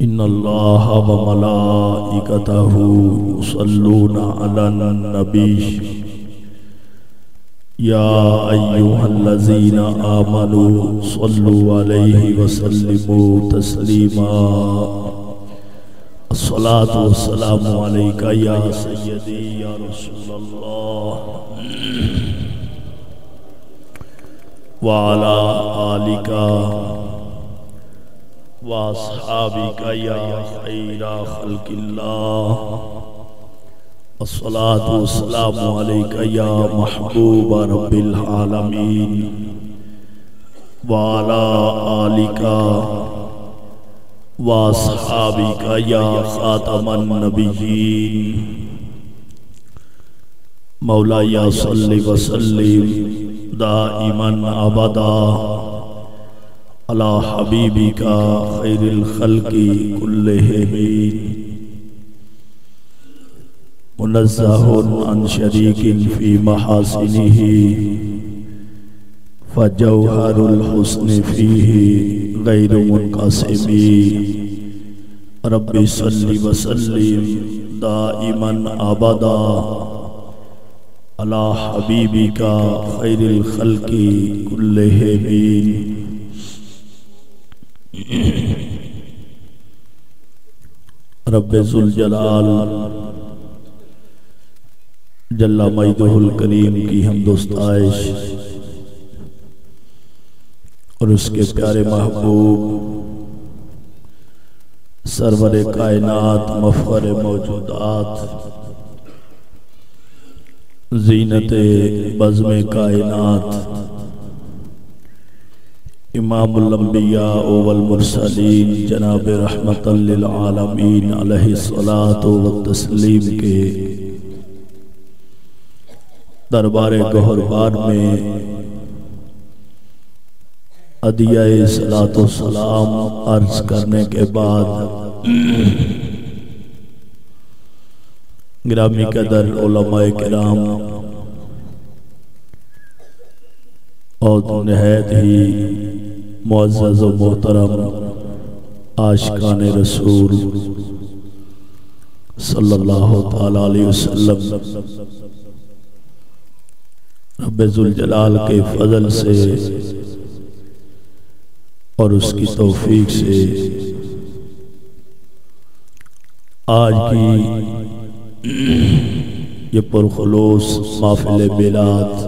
ان اللہ و ملائکتہ یصلون علی النبی یا ایھا الذین آمنوا صلوا علیہ وسلموا تسلیما الصلاۃ والسلام علیک یا سیدی یا رسول اللہ وعلی آلک واصحابک یا خیر خلق اللہ الصلاۃ والسلام علیک یا محبوب رب العالمین وعلی آلک واصحابک یا خاتم النبیین مولائی صلی وسلم دائما ابدا علی حبیبک خیر الخلق کلہم منزہ عن شریک فی محاسنہ فجوہر الحسن فیہ غیر منقسم رب صلی وسلم دائما ابدا علی حبیبک خیر الخلق کلہم رب ذوالجلال جل مجدہ الکریم کی حمد و ستائش اور اس کے پیارے محبوب سرور کائنات مفخر موجودات زینت بزم کائنات امام الانبیاء والمرسلین جناب رحمت للعالمین علیہ الصلاۃ والتسلیم کے دربار گہربار میں عدیہ صلاۃ و سلام عرض کرنے کے بعد گرامی قدر علماء کرام اور نہایت ہی معزز و محترم عاشقان رسول صلی اللہ تعالی علیہ وسلم، رب ذوالجلال کے فضل سے اور اس کی توفیق سے آج کی یہ پرخلوص محفل میلاد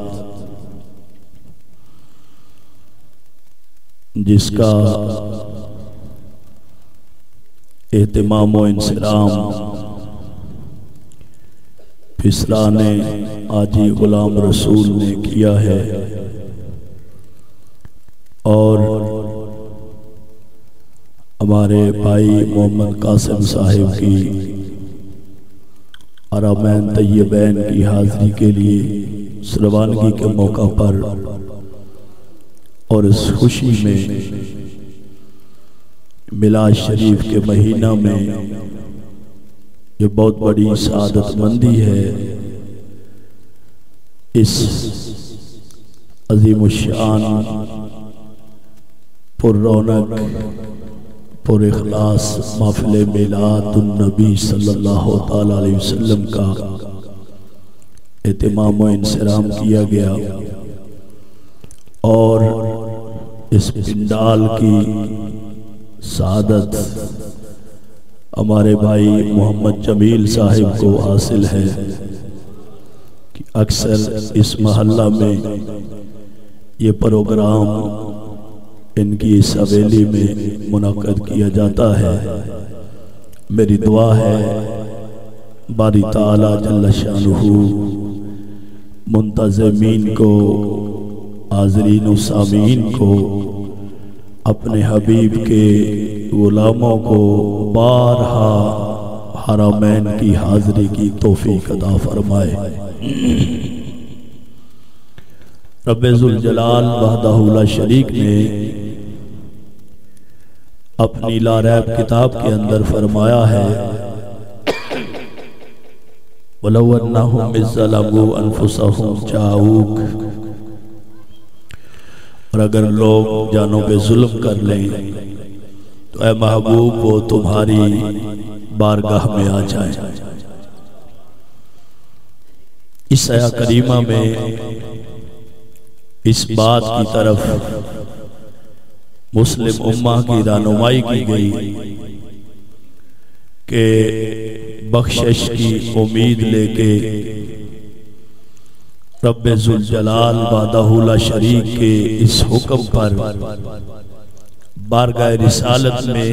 جس کا اہتمام و انصرام پھسلان آجی غلام رسول نے کیا ہے، اور ہمارے بھائی محمد قاسم صاحب کی حرمین طیبین کی حاضری کے لیے سروانگی کے موقع پر اور اس خوشی میں میلاد شریف کے مہینہ میں یہ بہت بڑی سعادت مندی ہے، اس عظیم الشان پر رونق پر اخلاص محفل میلاد النبی صلی اللہ تعالی علیہ وسلم کا اہتمام و انصرام کیا گیا، اور اس پنڈال کی سعادت ہمارے بھائی محمد جمیل صاحب کو حاصل ہے کہ اکثر اس محلہ میں یہ پروگرام ان کی اس حویلی میں منعقد کیا جاتا ہے۔ میری دعا ہے باری تعالی جل شانہ منتظمین کو، حاضرین و سامعین کو، اپنے حبیب کے غلاموں کو بارہا حرمین کی حاضری کی توفیق عطا فرمائے۔ رب ذوالجلال وحدہ لا شریک نے اپنی لا ریب کتاب کے اندر فرمایا ہے وَلَوْ أَنَّهُمْ إِذْ ظَلَمُوا أَنفُسَهُمْ جَاءُوكَ، اور اگر لوگ جانوں پہ ظلم کر لیں تو اے محبوب وہ تمہاری بارگاہ میں آ جائے۔ اس آیہ کریمہ میں اس بات کی طرف مسلم امہ کی رہنمائی کی گئی کہ بخشش کی امید لے کے رب ذوالجلال وحدہ لا شریک کے اس حکم پر بارگاہ رسالت میں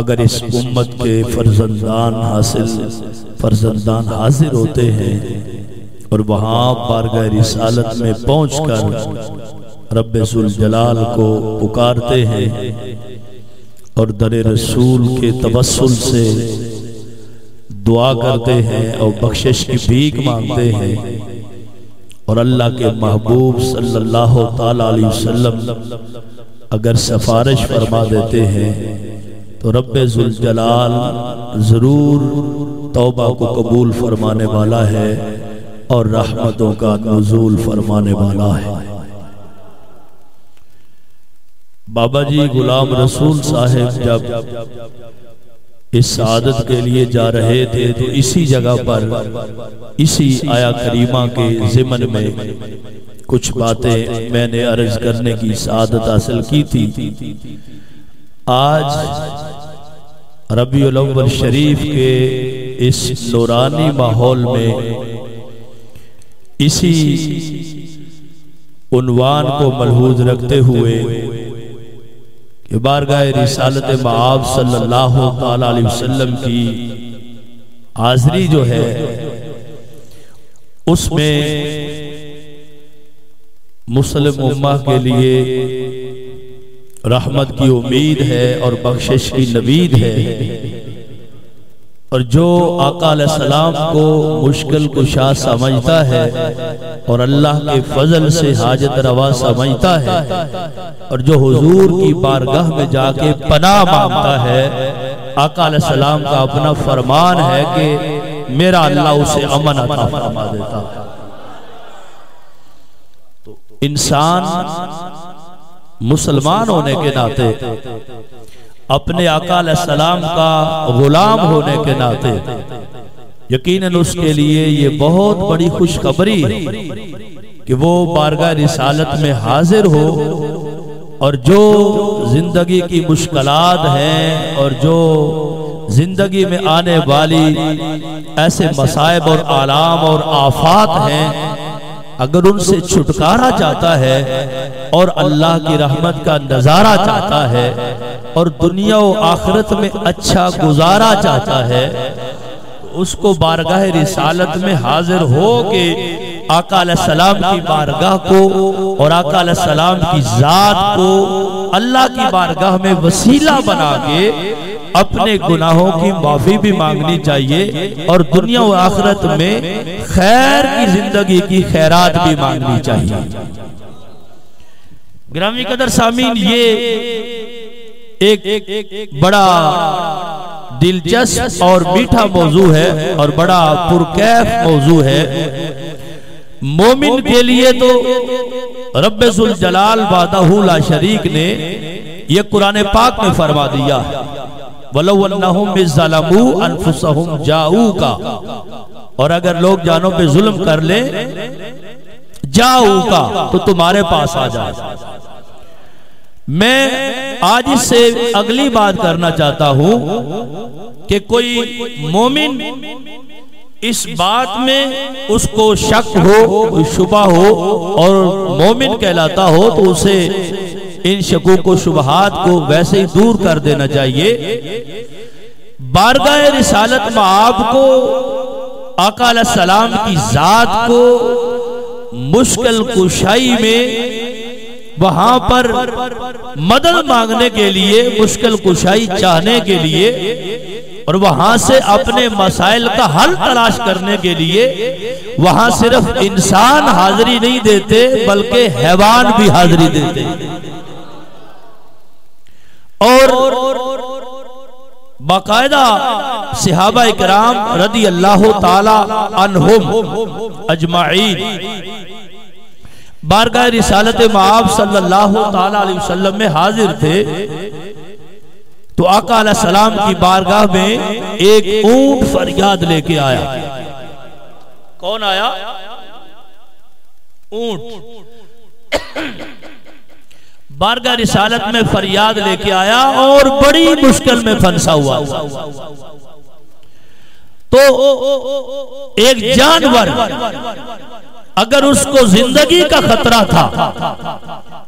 اگر اس امت کے فرزندان حاضر ہوتے ہیں اور وہاں بارگاہ رسالت میں پہنچ کر رب ذوالجلال کو پکارتے ہیں اور در رسول کے توسل سے دعا کرتے ہیں اور بخشش کی بھیک مانگتے ہیں اور اللہ کے محبوب صلی اللہ تعالی علیہ وسلم اگر سفارش فرما دیتے ہیں تو رب ذوالجلال ضرور توبہ کو قبول فرمانے والا ہے اور رحمتوں کا نزول فرمانے والا ہے۔ بابا جی غلام رسول صاحب جب اس سعادت کے لیے جا رہے تھے تو اسی جگہ پر اسی آیہ کریمہ کے ضمن میں کچھ باتیں میں نے عرض کرنے کی سعادت حاصل کی تھی۔ آج ربیع الاول شریف کے اس نورانی ماحول میں اسی عنوان کو ملحوظ رکھتے ہوئے کہ بارگاہ رسالت مآب صلی اللہ تعالی علیہ وسلم کی حاضری جو ہے اس میں مسلم امہ کے لیے رحمت کی امید ہے اور بخشش کی نوید ہے، اور جو آقا علیہ السلام کو مشکل کشا سمجھتا ہے اور اللہ کے فضل سے حاجت روا سمجھتا ہے اور جو حضور کی بارگاہ میں جا کے پناہ مانگتا ہے، آقا علیہ السلام کا اپنا فرمان ہے کہ میرا اللہ اسے امن عطا فرما دیتا ہے۔ تو انسان مسلمان ہونے کے ناطے، اپنے آقا علیہ السلام کا غلام ہونے کے ناطے یقیناً اس کے لیے یہ بہت بڑی خوشخبری ہے کہ وہ بارگاہ رسالت میں حاضر ہو اور جو زندگی کی مشکلات ہیں اور جو زندگی میں آنے والی ایسے مصائب اور آلام اور آفات ہیں، اگر ان سے چھٹکارا چاہتا ہے اور اللہ کی رحمت کا نظارہ چاہتا ہے اور دنیا و آخرت میں اچھا گزارا چاہتا ہے، اس کو بارگاہ رسالت میں حاضر ہو کے آقا علیہ السلام کی بارگاہ کو اور آقا علیہ السلام کی ذات کو اللہ کی بارگاہ میں وسیلہ بنا کے اپنے گناہوں کی معافی بھی مانگنی چاہیے اور دنیا و آخرت میں خیر کی زندگی کی خیرات بھی مانگنی چاہیے۔ گرامی قدر سامعین، یہ ایک بڑا دلچسپ اور میٹھا موضوع ہے اور بڑا پرکیف موضوع ہے۔ مومن کے لیے تو رب ذوالجلال وحدہ لا شریک نے یہ قرآن پاک میں فرما دیا ہے، وَلَوْ أَنَّهُمْ إِذْ ظَلَمُوا أَنفُسَهُمْ جَاءُوكَ، اور اگر لوگ جانوں پہ ظلم کر لیں جاؤکا تو تمہارے پاس آ جائے۔ میں آج اس سے اگلی بات کرنا چاہتا ہوں کہ کوئی مومن اس بات میں اس کو شک ہو، کوئی شبہ ہو اور مومن کہلاتا ہو تو اسے ان شکوک و شبہات کو ویسے ہی دور کر دینا چاہیے۔ بارگاہ رسالت مآب کو، آقا علیہ السلام کی ذات کو مشکل کشائی میں وہاں پر مدد مانگنے کے لیے، مشکل کشائی چاہنے کے لیے اور وہاں سے اپنے مسائل کا حل تلاش کرنے کے لیے وہاں صرف انسان حاضری نہیں دیتے بلکہ حیوان بھی حاضری دیتے اور باقاعدہ صحابہ اکرام رضی اللہ تعالی عنہم اجمعین بارگاہ رسالت مآب صلی اللہ تعالی علیہ وسلم میں حاضر تھے۔ تو آقا علیہ السلام کی بارگاہ میں ایک اونٹ فریاد لے کے آیا. کون آیا؟ اونٹ. بارگاہ رسالت میں فریاد لے کے آیا اور بڑی مشکل میں پھنسا ہوا. تو ایک جانور اگر اس کو زندگی کا خطرہ تھا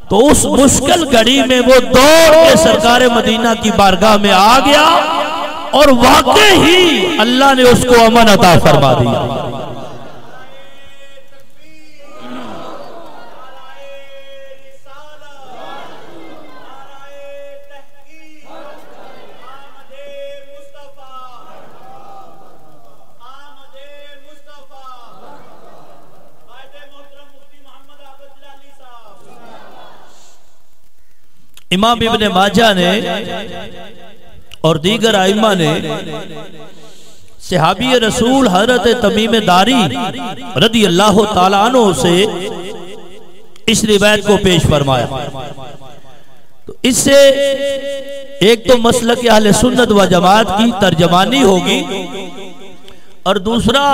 تو اس مشکل گھڑی میں وہ دوڑ کے سرکار مدینہ کی بارگاہ میں آ گیا اور واقعی ہی اللہ نے اس کو امن عطا فرما دیا. امام ابن ماجہ نے اور دیگر ائمہ نے صحابی رسول حضرت تمیم داری رضی اللہ تعالیٰ عنہ سے اس روایت کو پیش فرمایا. تو اس سے ایک تو مسلک اہل سنت و جماعت کی ترجمانی ہوگی اور دوسرا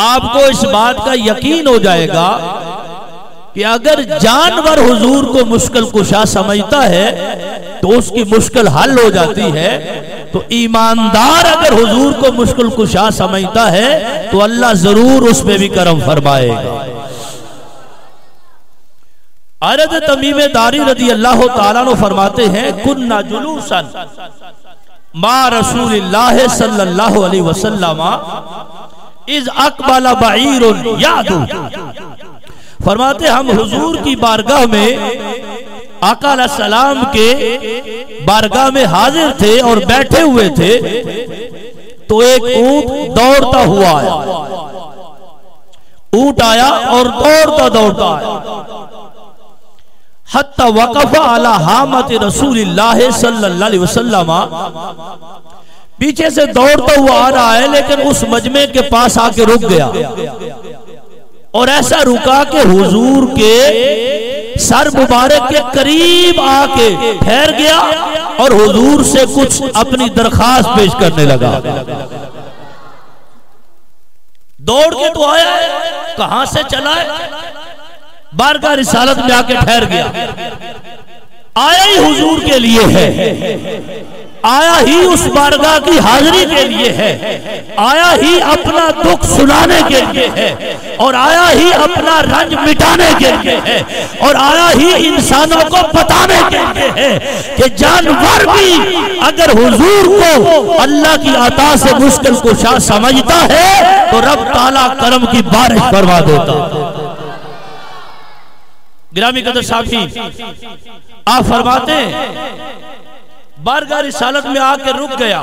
آپ کو اس بات کا یقین ہو جائے گا کہ اگر جانور حضور کو مشکل کشا سمجھتا ہے تو اس کی مشکل حل ہو جاتی ہے، تو ایماندار اگر حضور کو مشکل کشا سمجھتا ہے تو اللہ ضرور اس پہ بھی کرم فرمائے گا. حضرت تمیم داری رضی اللہ تعالیٰ عنہ فرماتے ہیں کننا جلوسا ما رسول اللہ صلی اللہ علیہ وسلم اذ اقبل بعیر یعدو. فرماتے ہم حضور کی بارگاہ میں آقا علیہ السلام کے بارگاہ میں حاضر تھے اور بیٹھے ہوئے تھے تو ایک اونٹ دوڑتا ہوا آیا. اونٹ آیا اور دوڑتا دوڑتا آیا حتی وقف علی حامت رسول اللہ صلی اللہ علیہ وسلم. پیچھے سے دوڑتا ہوا آ رہا ہے لیکن اس مجمع کے پاس آ کے رک گیا اور ایسا رکا کہ حضور کے سر مبارک کے قریب آ کے ٹھہر گیا اور حضور سے کچھ اپنی درخواست پیش کرنے لگا. دوڑ کے تو آیا ہے، کہاں سے چلا ہے؟ بارگاہ رسالت میں آ کے ٹھہر گیا. آیا ہی حضور کے لیے ہے، آیا ہی اس بارگاہ کی حاضری کے لیے ہے، آیا ہی اپنا دکھ سنانے کے لیے ہے اور آیا ہی اپنا رنج مٹانے کے لیے ہے اور آیا ہی انسانوں کو بتانے کے لیے ہے کہ جانور بھی اگر حضور کو اللہ کی عطا سے مشکل کشا سمجھتا ہے تو رب تعالیٰ کرم کی بارش فرما دیتا. گرامی قدر صافی آپ فرماتے ہیں بارگاہ رسالت میں آ کے رک گیا.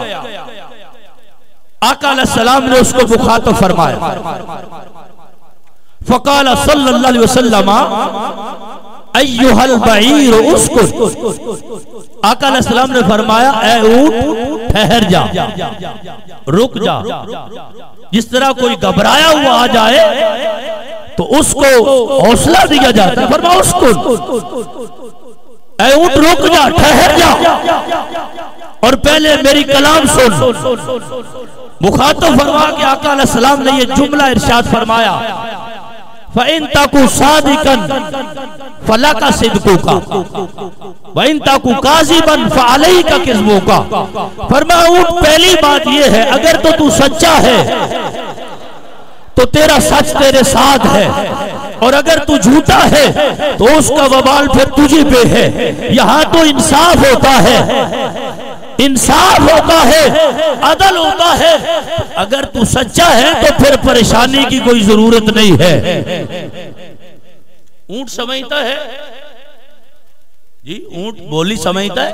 آقا علیہ السلام نے اس کو مخاطب فرمایا. فقال صلی اللہ علیہ وسلم ایھا البعیر اسکت. آقا علیہ السلام نے فرمایا اے اونٹ ٹھہر جا، رک جا. جس طرح کوئی گھبرایا ہوا آ جائے تو اس کو حوصلہ دیا جاتا ہے. فرمایا اسکت، اے اونٹ رک جا، ٹھہر جا اور پہلے میری کلام سن. مخاطب فرما کہ آقا علیہ السلام نے یہ جملہ ارشاد فرمایا فَإِن تَكُ صَادِقًا فَلَكَ صِدْقُكَ وَإِن تَكُ كَاذِبًا فَعَلَيْكَ كِذْبُكَ. فرمایا اونٹ پہلی بات یہ ہے اگر تو سچا ہے تو تیرا سچ تیرے ساتھ ہے اور اگر تو جھوٹا ہے تو اس کا وبال پھر تجھے پہ ہے. یہاں تو انصاف ہوتا ہے، انصاف ہوتا ہے، عدل ہوتا ہے. اگر تو سچا ہے تو پھر پریشانی کی کوئی ضرورت نہیں ہے. اونٹ سمجھتا ہے جی، اونٹ بولی سمجھتا ہے،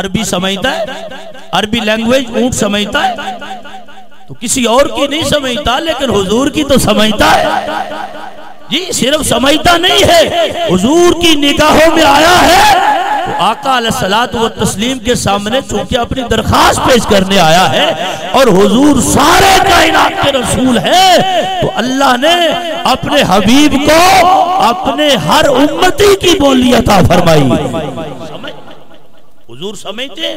عربی سمجھتا ہے، عربی لینگویج اونٹ سمجھتا ہے تو کسی اور کی نہیں سمجھتا لیکن حضور کی تو سمجھتا ہے جی. صرف سمجھتا نہیں ہے، حضور کی نگاہوں میں آیا ہے تو آقا علیہ الصلوۃ والتسلیم کے سامنے چونکہ اپنی درخواست پیش کرنے آیا ہے اور حضور سارے کائنات کے رسول ہے تو اللہ نے اپنے حبیب کو اپنے ہر امتی کی بولی عطا فرمائی. حضور سمجھتے،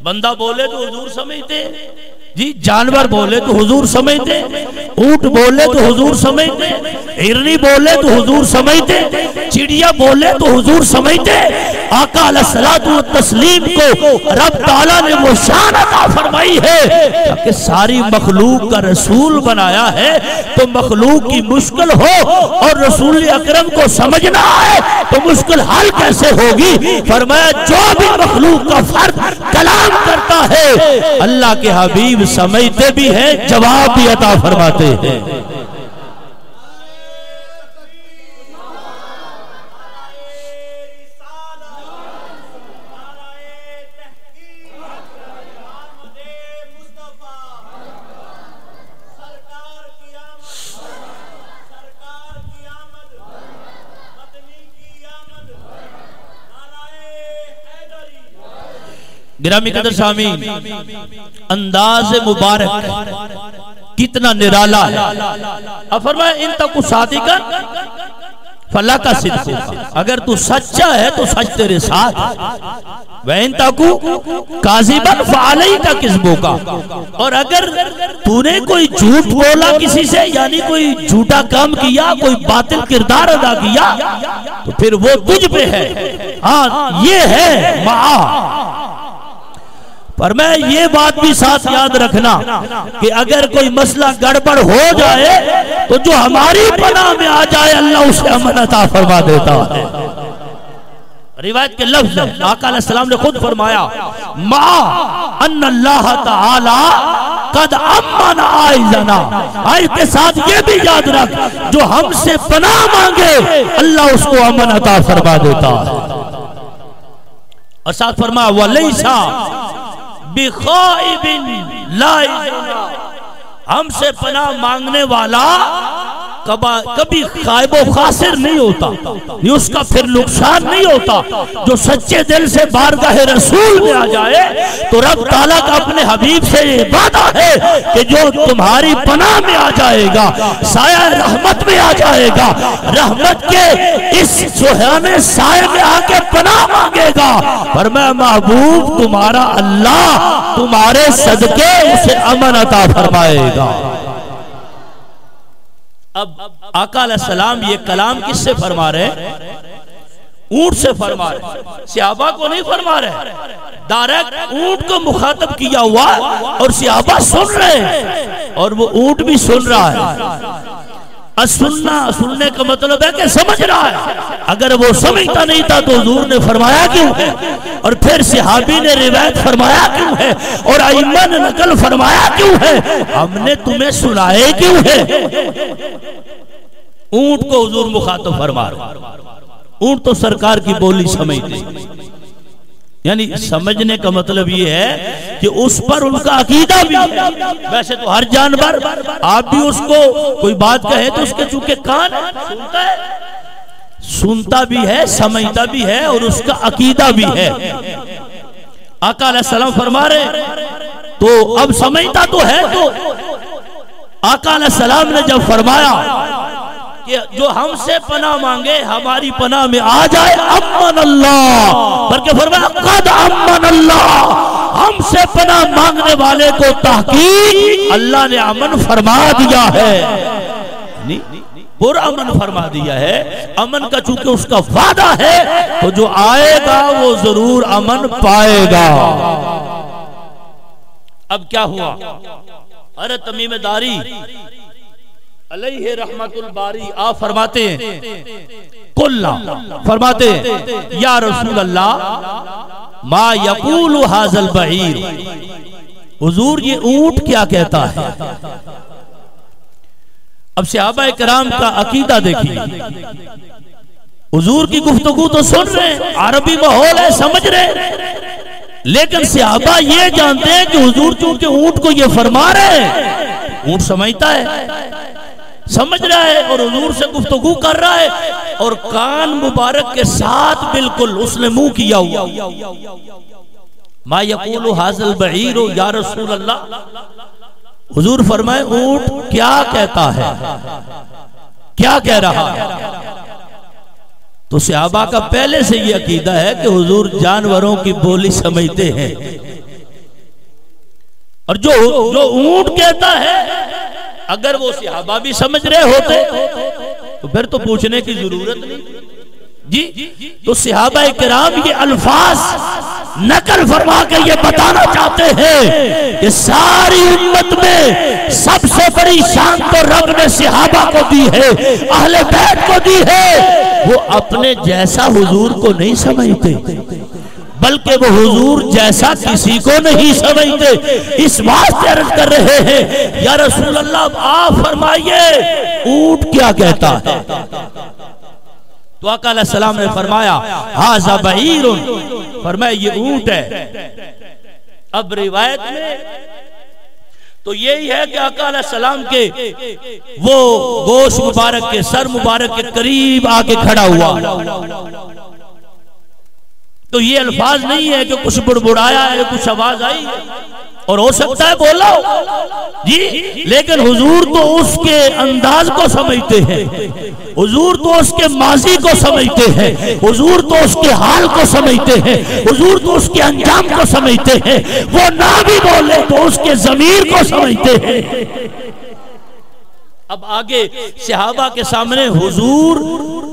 بندہ بولے تو حضور سمجھتے جی، جانور بولے تو حضور سمجھتے، اونٹ بولے تو حضور سمجھتے، ہرنی بولے تو حضور سمجھتے، چڑیا بولے تو حضور سمجھتے۔ آقا علیہ الصلوۃ والتسلیم کو رب تعالیٰ نے وہ شان عطا فرمائی ہے کہ ساری مخلوق کا رسول بنایا ہے، تو مخلوق کی مشکل ہو اور رسول اکرم کو سمجھنا ہے تو مشکل حل کیسے ہوگی؟ فرمایا جو بھی مخلوق کا فرد کلام کرتا ہے اللہ کے حبیب سمجھتے بھی ہیں، جواب بھی عطا فرماتے ہیں۔ گرامی قدر سامعین، انداز مبارک کتنا نرالا ہے۔ اب فرمایا ان تکو صادقا فلا کا صدق، اگر تو سچا ہے تو سچ تیرے ساتھ، وَإِن تَكُ كَاذِبًا فَعَلَيْكَ كِذْبُكَ، اور اگر تو نے کوئی جھوٹ بولا کسی سے، یعنی کوئی جھوٹا کام کیا، کوئی باطل کردار ادا کیا، تو پھر وہ تجھ پہ ہے۔ ہاں یہ ہے معاہ، پر میں یہ بات بھی ساتھ یاد رکھنا کہ اگر کوئی مسئلہ گڑبڑ ہو جائے تو جو ہماری پناہ میں آ جائے اللہ اسے امن عطا فرما دیتا ہے۔ روایت کے لفظ ہے، آقا علیہ السلام نے خود فرمایا ما ان اللہ تعالی قد امن آئزنا، آئے کے ساتھ یہ بھی یاد رکھ جو ہم سے پناہ مانگے اللہ اس کو امن عطا فرما دیتا ہے۔ اور ساتھ فرمایا وَلَيْسَ بِخَائِبٍ لَا يَزَنَا، ہم سے پناہ مانگنے والا کبھی خائب و خاسر نہیں ہوتا، یہ اس کا پھر نقصان نہیں ہوتا۔ جو سچے دل سے بارگاہ رسول میں آ جائے تو رب تعالیٰ کا اپنے حبیب سے یہ وعدہ ہے کہ جو تمہاری پناہ میں آ جائے گا سایہ رحمت میں آ جائے گا، رحمت کے اس سہانے سائے میں آ کے پناہ مانگے گا، فرمایا محبوب تمہارا اللہ تمہارے صدقے اسے امن عطا فرمائے گا۔ اب آقا علیہ السلام یہ کلام کس سے فرما رہے؟ اونٹ سے فرما رہے، صحابہ کو نہیں فرما رہے، ڈائریکٹ اونٹ کو مخاطب کیا ہوا اور صحابہ سن رہے ہیں اور وہ اونٹ بھی سن رہا ہے۔ سننے کا مطلب ہے کہ سمجھ رہا ہے، اگر وہ سمجھتا نہیں تھا تو حضور نے فرمایا کیوں ہے، اور پھر صحابی نے روایت فرمایا کیوں ہے، اور ائمہ نے نقل فرمایا کیوں ہے، ہم نے تمہیں سنائے کیوں ہے۔ اونٹ کو حضور مخاطب فرما رہا، اونٹ تو سرکار کی بولی سمجھتے، یعنی سمجھنے کا مطلب یہ ہے کہ اس پر ان کا عقیدہ بھی ہے۔ ویسے تو ہر جانور آپ بھی اس کو کوئی بات کہے تو اس کے چونکہ کان سنتا ہے، سنتا بھی ہے، سمجھتا بھی ہے اور اس کا عقیدہ بھی ہے۔ آقا علیہ السلام فرما رہے تو اب سمجھتا تو ہے، تو آقا علیہ السلام نے جب فرمایا کہ جو ہم سے پناہ مانگے ہماری پناہ میں آ جائے امن اللہ، بلکہ فرمایا قد امن اللہ، ہم سے پناہ مانگنے والے کو تحقیق اللہ نے امن فرما دیا ہے، پورا امن فرما دیا ہے۔ امن کا چونکہ اس کا وعدہ ہے تو جو آئے گا وہ ضرور امن پائے گا۔ اب کیا ہوا؟ ارے تمیم داری علیہ رحمت الباری آپ فرماتے ہیں قلنا، فرماتے ہیں یا رسول اللہ ما یقول ھذا البعیر، حضور یہ اونٹ کیا کہتا ہے؟ اب صحابہ کرام کا عقیدہ دیکھیے، حضور کی گفتگو تو سن رہے ہیں، عربی ماحول ہے، سمجھ رہے ہیں، لیکن صحابہ یہ جانتے ہیں کہ حضور چونکہ اونٹ کو یہ فرما رہے ہیں، اونٹ سمجھتا ہے، سمجھ رہا ہے اور حضور سے گفتگو کر رہا ہے اور کان مبارک کے ساتھ بالکل اس نے منہ کیا ہوا۔ ما یقول ھذا البعیر یا رسول اللہ، حضور فرمائے اونٹ کیا کہتا ہے، کیا کہہ رہا ہے؟ تو صحابہ کا پہلے سے یہ عقیدہ ہے کہ حضور جانوروں کی بولی سمجھتے ہیں، اور جو اونٹ کہتا ہے اگر وہ صحابہ بھی سمجھ رہے ہوتے تو پھر تو پوچھنے کی ضرورت نہیں جی۔ تو صحابہ کرام یہ الفاظ نقل فرما کے یہ بتانا چاہتے ہیں کہ ساری امت میں سب سے بڑی شان تو رب نے صحابہ کو دی ہے، اہل بیت کو دی ہے۔ وہ اپنے جیسا حضور کو نہیں سمجھتے بلکہ وہ حضور جیسا کسی کو نہیں سمجھتے۔ اس واسطے عرض کر رہے ہیں یا رسول اللہ آپ فرمائیے اونٹ کیا کہتا ہے؟ تو آقا علیہ السلام نے فرمایا ھذا بعیر، فرمایا یہ اونٹ ہے۔ اب روایت میں تو یہی ہے کہ آقا علیہ السلام کے وہ گوشت مبارک کے سر مبارک کے قریب آ کے کھڑا ہوا، تو یہ الفاظ نہیں ہے کہ کچھ بڑبڑایا ہے، کچھ آواز آئی ہے، اور ہو سکتا ہے بولا ہو جی، لیکن حضور تو اس کے انداز کو سمجھتے ہیں، حضور تو اس کے ماضی کو سمجھتے ہیں، حضور تو اس کے حال کو سمجھتے ہیں، حضور تو اس کے انجام کو سمجھتے ہیں، وہ نہ بھی بولے تو اس کے ضمیر کو سمجھتے ہیں۔ اب آگے صحابہ کے سامنے حضور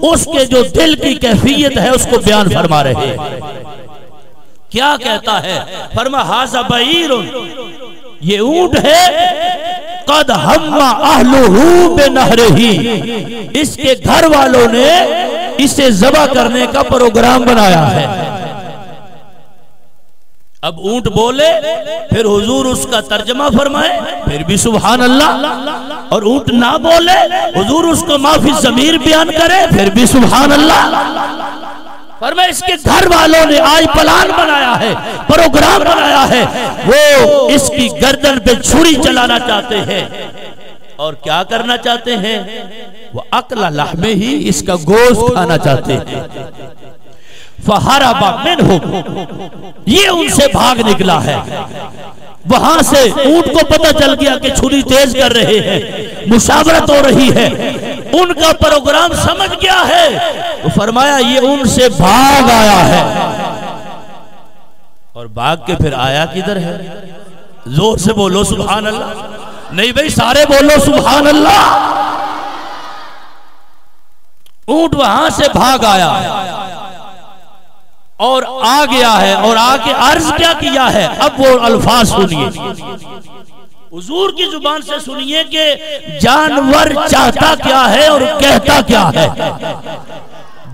اس کے جو دل کی کیفیت ہے اس کو بیان فرما رہے ہیں۔ کیا کہتا ہے؟ فرما ھذا بعیر، یہ اونٹ ہے، قد ہم اہلہ بنہرہ، اس کے گھر والوں نے اسے ذبح کرنے کا پروگرام بنایا ہے۔ اب اونٹ بولے پھر حضور اس کا ترجمہ فرمائے پھر بھی سبحان اللہ، اور اونٹ نہ بولے حضور اس کو معافی ضمیر بیان کرے پھر بھی سبحان اللہ۔ فرمایا اس کے گھر والوں نے آج پلان بنایا ہے، پروگرام بنایا ہے، وہ اس کی گردن پہ چھری چلانا چاہتے ہیں، اور کیا کرنا چاہتے ہیں؟ وہ اکل لحمہ ہی، اس کا گوشت کھانا چاہتے ہیں۔ فہرب منہم، یہ ان سے بھاگ نکلا ہے۔ وہاں سے اونٹ کو پتہ چل گیا کہ چھری تیز کر رہے ہیں، مشاورت ہو رہی ہے، ان کا پروگرام سمجھ گیا ہے، تو فرمایا یہ ان سے بھاگ آیا ہے۔ اور بھاگ کے پھر آیا کدھر ہے؟ زور سے بولو سبحان اللہ، نہیں بھئی سارے بولو سبحان اللہ۔ اونٹ وہاں سے بھاگ آیا اور آ گیا ہے، اور آ کے عرض کیا ہے؟ اب وہ الفاظ سنیے، حضور کی زبان سے سنیے کہ جانور چاہتا کیا ہے اور کہتا کیا ہے۔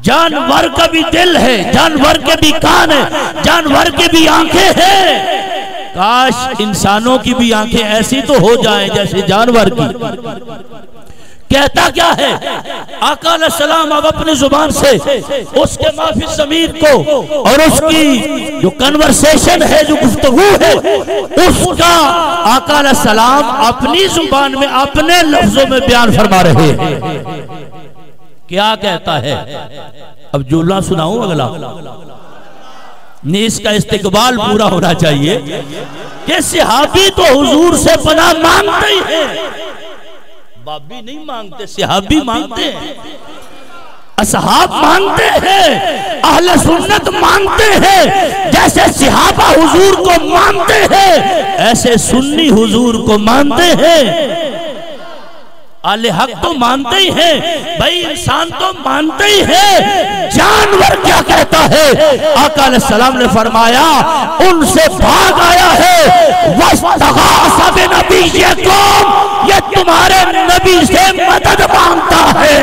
جانور کا بھی دل ہے، جانور کے بھی کان ہے، جانور کے بھی آنکھیں ہیں، کاش انسانوں کی بھی آنکھیں ایسی تو ہو جائیں جیسے جانور کی۔ کہتا کیا ہے؟ آقا علیہ السلام اب اپنی زبان سے اس کے معافی ضمیر کو اور اس کی جو کنورسیشن ہے، جو گفتگو ہے، اس کا آقا علیہ السلام اپنی زبان میں اپنے لفظوں میں بیان فرما رہے ہیں۔ کیا کہتا ہے؟ اب جملہ سناؤں اگلا، اس کا استقبال پورا ہونا چاہیے کہ صحابی تو حضور سے پناہ مانگتے ہی ہیں، بابی نہیں مانگتے، صحابی مانگتے ہیں، اصحاب مانگتے ہیں، اہل سنت مانگتے ہیں۔ جیسے صحابہ حضور کو مانتے ہیں ایسے سنی حضور کو مانتے ہیں، اہل حق تو مانتے ہی ہیں، بھائی انسان تو مانتے ہی ہیں۔ جانور کیا کہتا ہے؟ آقا علیہ السلام نے فرمایا ان سے بھاگ آیا ہے، وَاسْتَغَاثَ بِنَبِيِّكُمْ، یہ تمہارے نبی سے مدد مانگتا ہے۔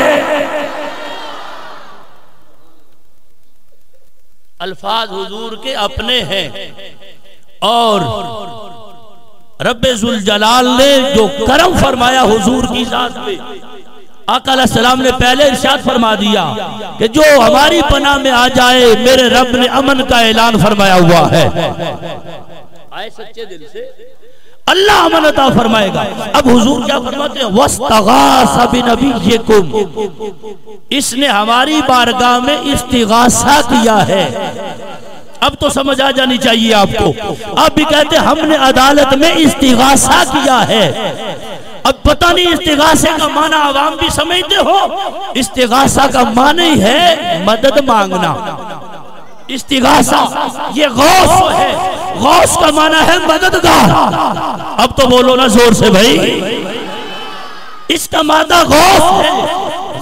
الفاظ حضور کے اپنے ہیں، اور رب ذوالجلال نے جو کرم فرمایا حضور کی ذات پہ، آقا علیہ السلام نے پہلے ارشاد فرما دیا کہ جو ہماری پناہ میں آ جائے میرے رب نے امن کا اعلان فرمایا ہوا ہے۔ آئے سچے دل سے اللہ امن عطا فرمائے گا۔ اب حضور کیا فرماتے ہیں؟ وَاسْتَغَاثَ بِنَبِيِّكُمْ، اس نے ہماری بارگاہ میں استغاثہ کیا ہے۔ اب تو سمجھ آ جانی چاہیے آپ کو، آپ بھی کہتے ہیں ہم نے عدالت میں استغاثہ کیا ہے۔ اب پتہ نہیں استغاثے کا معنی عوام بھی سمجھتے ہو، استغاثہ کا معنی ہے مدد مانگنا۔ استغاثہ یہ غوث ہے، غوث کا معنی ہے مددگار۔ اب تو بولو نا زور سے بھائی، اس کا معنی غوث ہے،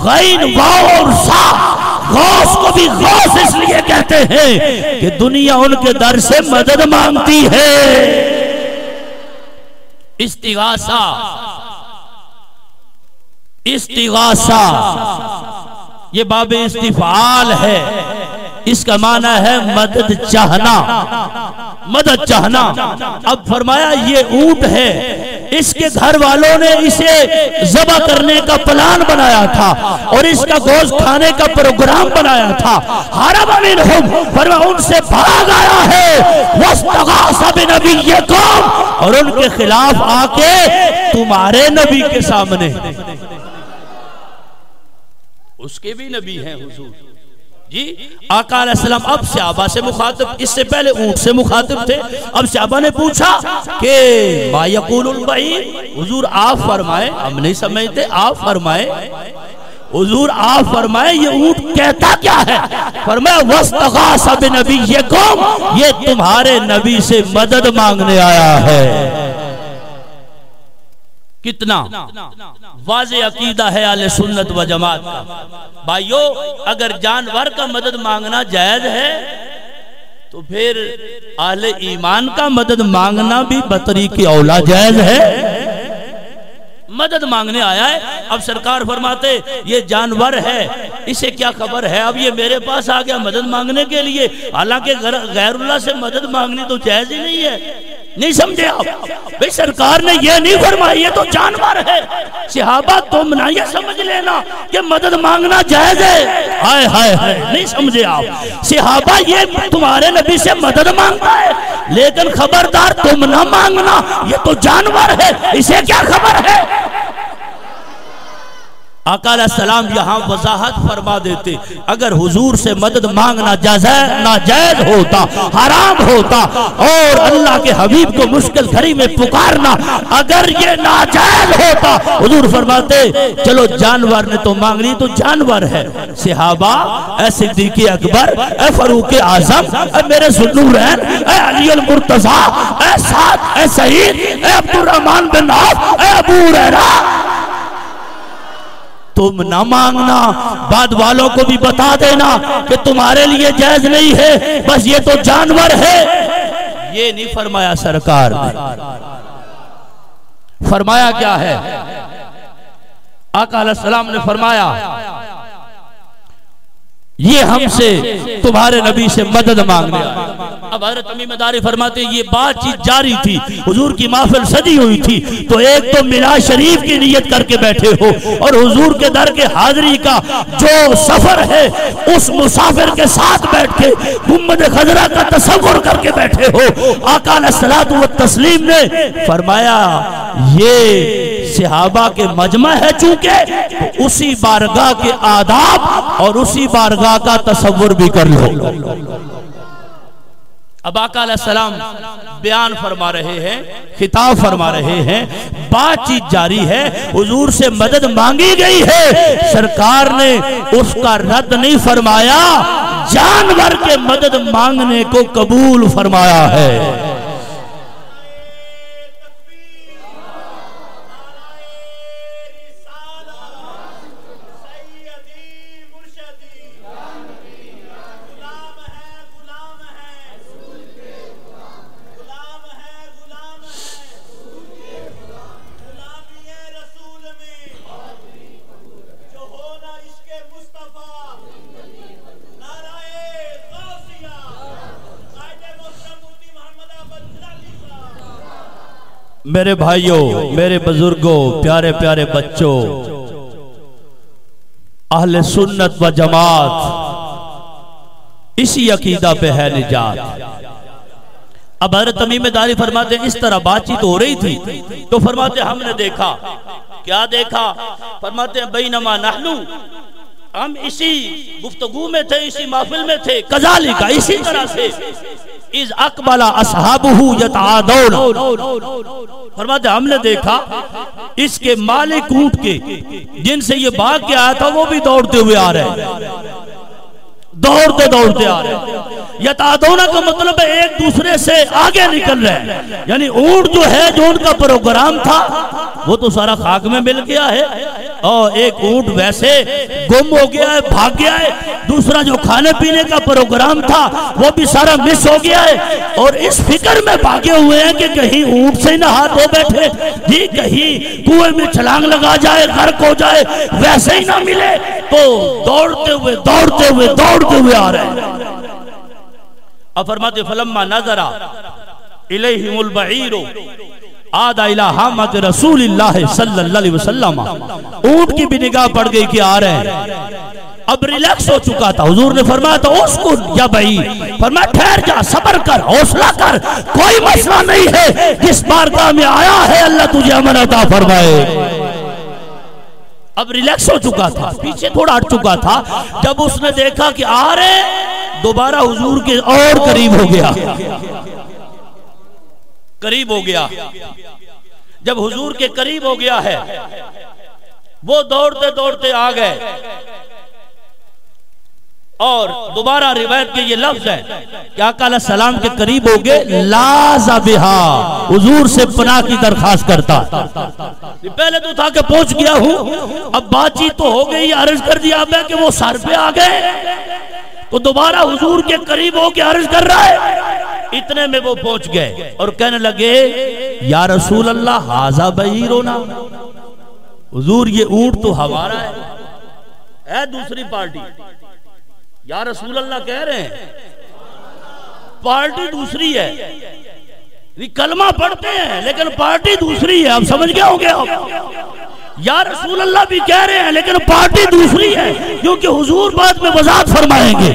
غین واو اور سا۔ غوث کو بھی غوث اس لیے کہتے ہیں کہ دنیا ان کے در سے مدد مانگتی ہے۔ استغاثہ، استغاثہ یہ باب استفعال ہے، اس کا معنی ہے مدد چاہنا، مدد چاہنا۔ اب فرمایا یہ اونٹ ہے، اس کے گھر والوں نے اسے ذبح کرنے کا پلان بنایا تھا اور اس کا گوشت کھانے کا پروگرام بنایا تھا۔ ہرب منہم، فرمایا ان سے بھاگ آیا ہے، واستغاث بنبیکم، اور ان کے خلاف آ کے تمہارے نبی کے سامنے، اس کے بھی نبی ہیں حضور جی آقا علیہ السلام اب صحابہ سے مخاطب، اس سے پہلے اونٹ سے مخاطب تھے۔ اب صحابہ نے پوچھا کہ ما یقول البعیر، حضور آپ فرمائے، ہم نہیں سمجھتے، آپ فرمائے، حضور آپ فرمائے یہ اونٹ کہتا کیا ہے؟ فرمایا واستغاث بنبیکم، یہ تمہارے نبی سے مدد مانگنے آیا ہے۔ کتنا واضح عقیدہ ہے اہل سنت و جماعت کا۔ بھائیو اگر جانور کا مدد مانگنا جائز ہے تو پھر اہل ایمان کا مدد مانگنا بھی بطریق اولا جائز ہے۔ مدد مانگنے آیا ہے، اب سرکار فرماتے یہ جانور ہے، اسے کیا خبر ہے، اب یہ میرے پاس آ گیا مدد مانگنے کے لیے، حالانکہ غیر اللہ سے مدد مانگنی تو جائز ہی نہیں ہے۔ نہیں سمجھے آپ؟ بھئی سرکار نے یہ نہیں فرمایا یہ تو جانور ہے۔ صحابہ تم نہ یہ سمجھ لینا کہ مدد مانگنا جائز ہے، ہائے ہائے ہائے، نہیں سمجھے آپ؟ صحابہ یہ تمہارے نبی سے مدد مانگتا ہے لیکن خبردار تم نہ مانگنا، یہ تو جانور ہے، اسے کیا خبر ہے؟ آقا علیہ السلام یہاں وضاحت فرما دیتے، اگر حضور سے مدد مانگنا ناجائز ہوتا، حرام ہوتا، اور اللہ کے حبیب کو مشکل گھڑی میں پکارنا اگر یہ ناجائز ہوتا، حضور فرماتے چلو جانور نے تو مانگ لی تو جانور ہے۔ صحابہ، اے صدیق اکبر، اے فاروق اعظم، اے میرے ذوالنورین، اے علی المرتضیٰ، اے سعد، اے سعید، اے عبد الرحمن بن عوف، اے ابو ہریرہ، تم نہ مانگنا، بعد والوں کو بھی بتا دینا کہ تمہارے لیے جائز نہیں ہے، بس یہ تو جانور ہے۔ یہ نہیں فرمایا سرکار نے، فرمایا کیا ہے؟ آقا علیہ السلام نے فرمایا یہ ہم سے تمہارے نبی سے مدد مانگنے آئے۔ اب حضرت تمیم داری فرماتے یہ بات چیت جاری تھی، حضور کی محفل سجی ہوئی تھی، تو ایک تو میلاد شریف کی نیت کر کے بیٹھے ہو اور حضور کے در کے حاضری کا جو سفر ہے اس مسافر کے ساتھ بیٹھ کے گنبد خضرا کا تصور کر کے بیٹھے ہو۔ آقا علیہ الصلوۃ والتسلیم نے فرمایا یہ صحابہ کے مجمع ہے چونکہ تو اسی بارگاہ کے آداب اور اسی بارگاہ کا تصور بھی کر لو۔ اب آقا علیہ السلام بیان فرما رہے ہیں، خطاب فرما رہے ہیں، بات چیت جاری ہے، حضور سے مدد مانگی گئی ہے، سرکار نے اس کا رد نہیں فرمایا، جانور کے مدد مانگنے کو قبول فرمایا ہے۔ میرے بھائیوں، میرے بزرگوں، پیارے پیارے بچوں، اہل سنت و جماعت اسی عقیدہ پہ ہے نجات۔ اب حضرت تمیم داری فرماتے ہیں اس طرح بات چیت ہو رہی تھی تو فرماتے ہم نے دیکھا، کیا دیکھا؟ فرماتے ہیں بینما نحنو، ہم اسی گفتگو میں تھے، اسی محفل میں تھے، کذالک اسی طرح سے اذ اقبل اصحابہ یتعادون، فرماتے ہم نے دیکھا اس کے مالک اونٹ کے جن سے یہ بھاگ کے آیا تھا وہ بھی دوڑتے ہوئے آ رہے ہیں، دوڑتے آ رہے ہیں۔ یتعادون کا مطلب ہے ایک دوسرے سے آگے نکل رہے ہیں، یعنی اونٹ جو ہے جو ان کا پروگرام تھا وہ تو سارا خاک میں مل گیا ہے، اور ایک اونٹ ویسے گم ہو گیا ہے، بھاگ گیا ہے، دوسرا جو کھانے پینے کا پروگرام تھا وہ بھی سارا مس ہو گیا ہے، اور اس فکر میں بھاگے ہوئے ہیں کہ کہیں اونٹ سے نہ ہاتھ ہو بیٹھے، جی کہیں کنویں میں چھلانگ لگا جائے، غرق ہو جائے، ویسے ہی نہ ملے، تو دوڑتے ہوئے آ رہے ہیں۔ اب فرماتے فلما نظر الیہم البعیر عاد الی حامۃ رسول اللہ صلی اللہ علیہ وسلم، اونٹ کی بھی نگاہ پڑ گئی کہ آ رہے ہیں، اب ریلیکس ہو چکا تھا۔ حضور نے فرمایا تو اسکن یا بعیر، فرمایا ٹھہر جا، صبر کر، حوصلہ کر، کوئی مسئلہ نہیں ہے، جس بارگاہ میں آیا ہے اللہ تجھے امن عطا فرمائے۔ اب ریلیکس ہو چکا تھا، پیچھے تھوڑا ہٹ چکا تھا، جب اس نے دیکھا کہ آ رہے دوبارہ حضور کے اور قریب ہو گیا، جب حضور کے قریب ہو گیا ہے وہ دوڑتے آ گئے، اور دوبارہ روایت کے یہ لفظ ہے کہ آقا علیہ السلام کے قریب ہو گئے، لاذ بہا، حضور سے پناہ کی درخواست کرتا، پہلے تو تھا کہ پہنچ گیا ہوں، اب بات چیت تو ہو گئی، عرض کر دیا اب ہے کہ وہ سر پہ آ گئے، تو دوبارہ حضور کے قریب ہو کے عرض کر رہا ہے، اتنے میں وہ پہنچ گئے اور کہنے لگے یا رسول اللہ ھذا بعیرنا، حضور یہ اونٹ تو ہمارا ہے دوسری پارٹی، یا رسول اللہ کہہ رہے ہیں پارٹی دوسری ہے، کلمہ پڑھتے ہیں لیکن پارٹی دوسری ہے، اب سمجھ گئے ہو گیا، یا رسول اللہ بھی کہہ رہے ہیں لیکن پارٹی دوسری ہے، کیونکہ حضور بعد میں وضاحت فرمائیں گے۔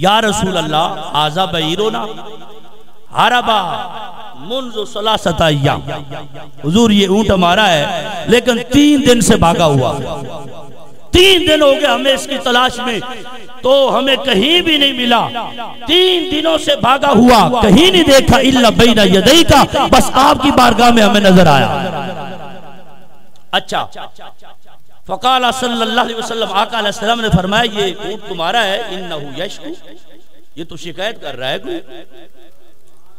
یا رسول اللہ ھذا بعیرنا ہربا منذ ثلاثۃ ایام، حضور یہ اونٹ ہمارا ہے لیکن 3 دن سے بھاگا ہوا، 3 دن ہو گئے ہمیں اس کی تلاش میں، تو ہمیں کہیں بھی نہیں ملا، 3 دنوں سے بھاگا ہوا، کہیں نہیں دیکھا الا بین یدیک، بس آپ کی بارگاہ میں ہمیں نظر آیا۔ اچھا، فقال صلی اللہ علیہ وسلم، آقا علیہ السلام نے فرمایا یہ اونٹ تمہارا ہے، انہ یشکو، یہ تو شکایت کر رہا ہے، کوئی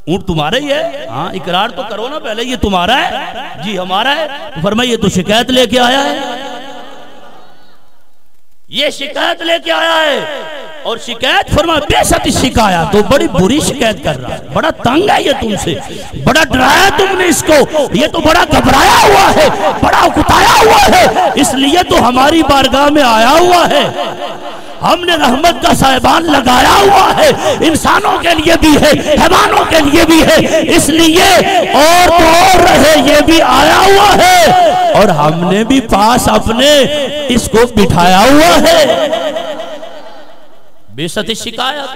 اونٹ تمہارا ہی ہے، ہاں اقرار تو کرو نا پہلے، یہ تمہارا ہے، جی ہمارا ہے، تو فرمایا یہ تو شکایت لے کے آیا ہے، یہ شکایت لے کے آیا ہے، اور شکایت فرمایا بے شک شکایت، تو بڑی بری شکایت کر رہا ہے، بڑا تنگ ہے یہ تم سے، بڑا ڈرایا تم نے اس کو، یہ تو بڑا گھبرایا ہوا ہے، بڑا اکتایا ہوا ہے، اس لیے تو ہماری بارگاہ میں آیا ہوا ہے، ہم نے رحمت کا صاحبان لگایا ہوا ہے، انسانوں کے لیے بھی ہے، حیوانوں کے لیے بھی ہے، اس لیے اور تو اور رہے یہ بھی آیا ہوا ہے، اور ہم نے بھی پاس اپنے اس کو بٹھایا ہوا ہے، بے شک شکایت،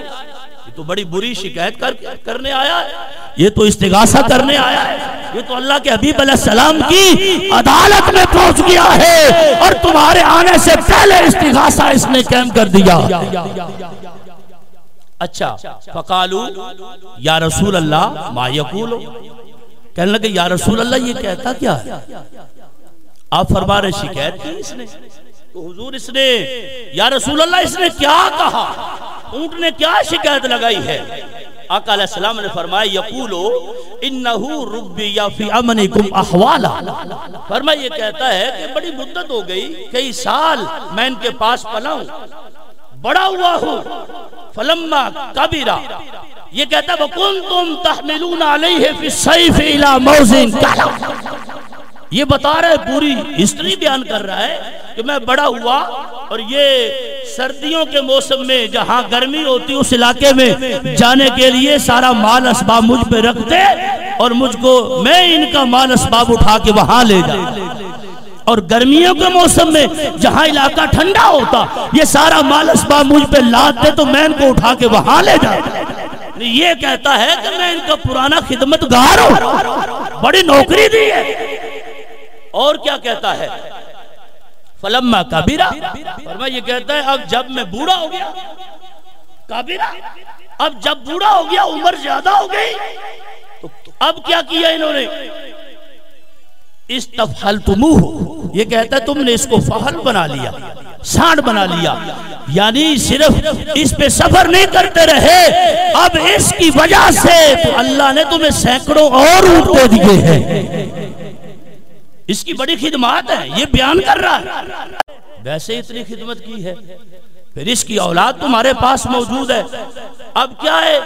یہ تو بڑی بری شکایت کرنے آیا ہے، یہ تو استغاثہ کرنے آیا ہے، یہ تو اللہ کے حبیب علیہ السلام کی عدالت میں پہنچ گیا ہے، اور تمہارے آنے سے پہلے استغاثہ اس نے قائم کر دیا۔ اچھا، فقالو یا رسول اللہ ما یقول، کہنے لگے یا رسول اللہ یہ کہتا کیا ہے؟ آپ فرما رہے شکایت کی اس نے، تو حضور اس نے یا رسول اللہ اس نے کیا کہا، اونٹ نے کیا شکایت لگائی ہے؟ آقا علیہ السلام نے فرمایا یقولو انہو ربی یا فی امنکم احوالا، فرمایا یہ کہتا ہے کہ بڑی مدت ہو گئی، کئی سال میں ان کے پاس پلا ہوں، بڑا ہوا ہوں، فلما کبیرہ، یہ کہتا ہے وَكُنْتُمْ تَحْمِلُونَ عَلَيْهِ فِي السَّيْفِ إِلَى مَوْزِن كَلَمْ، یہ بتا رہا ہے، پوری ہسٹری بیان کر رہا ہے کہ میں بڑا ہوا، اور یہ سردیوں کے موسم میں جہاں گرمی ہوتی اس علاقے میں جانے کے لیے سارا مال اسباب مجھ پہ رکھتے، اور مجھ کو میں ان کا مال اسباب اٹھا کے وہاں لے جاتا، اور گرمیوں کے موسم میں جہاں علاقہ ٹھنڈا ہوتا یہ سارا مال اسباب مجھ پہ لاتے تو میں ان کو اٹھا کے وہاں لے جاتا۔ یہ کہتا ہے کہ میں ان کا پرانا خدمتگار ہوں، بڑی نوکری دی ہے، اور کیا کہتا ہے فلما کبیرہ، فرمایا یہ کہتا ہے اب جب میں بوڑھا ہو گیا، کبیرہ اب جب بوڑھا ہو گیا، عمر زیادہ ہو گئی، تو اب کیا کیا انہوں نے؟ استفحلتموہ، یہ کہتا ہے تم نے اس کو فحل بنا لیا، سانڈ بنا لیا، یعنی صرف اس پہ سفر نہیں کرتے رہے، اب اس کی وجہ سے تو اللہ نے تمہیں سینکڑوں اور اونٹ دے دیے ہیں۔ اس کی بڑی خدمات ہے، یہ بیان کر رہا ہے، ویسے اتنی خدمت کی ہے، پھر اس کی اولاد تمہارے پاس موجود ہے، اب کیا ہے؟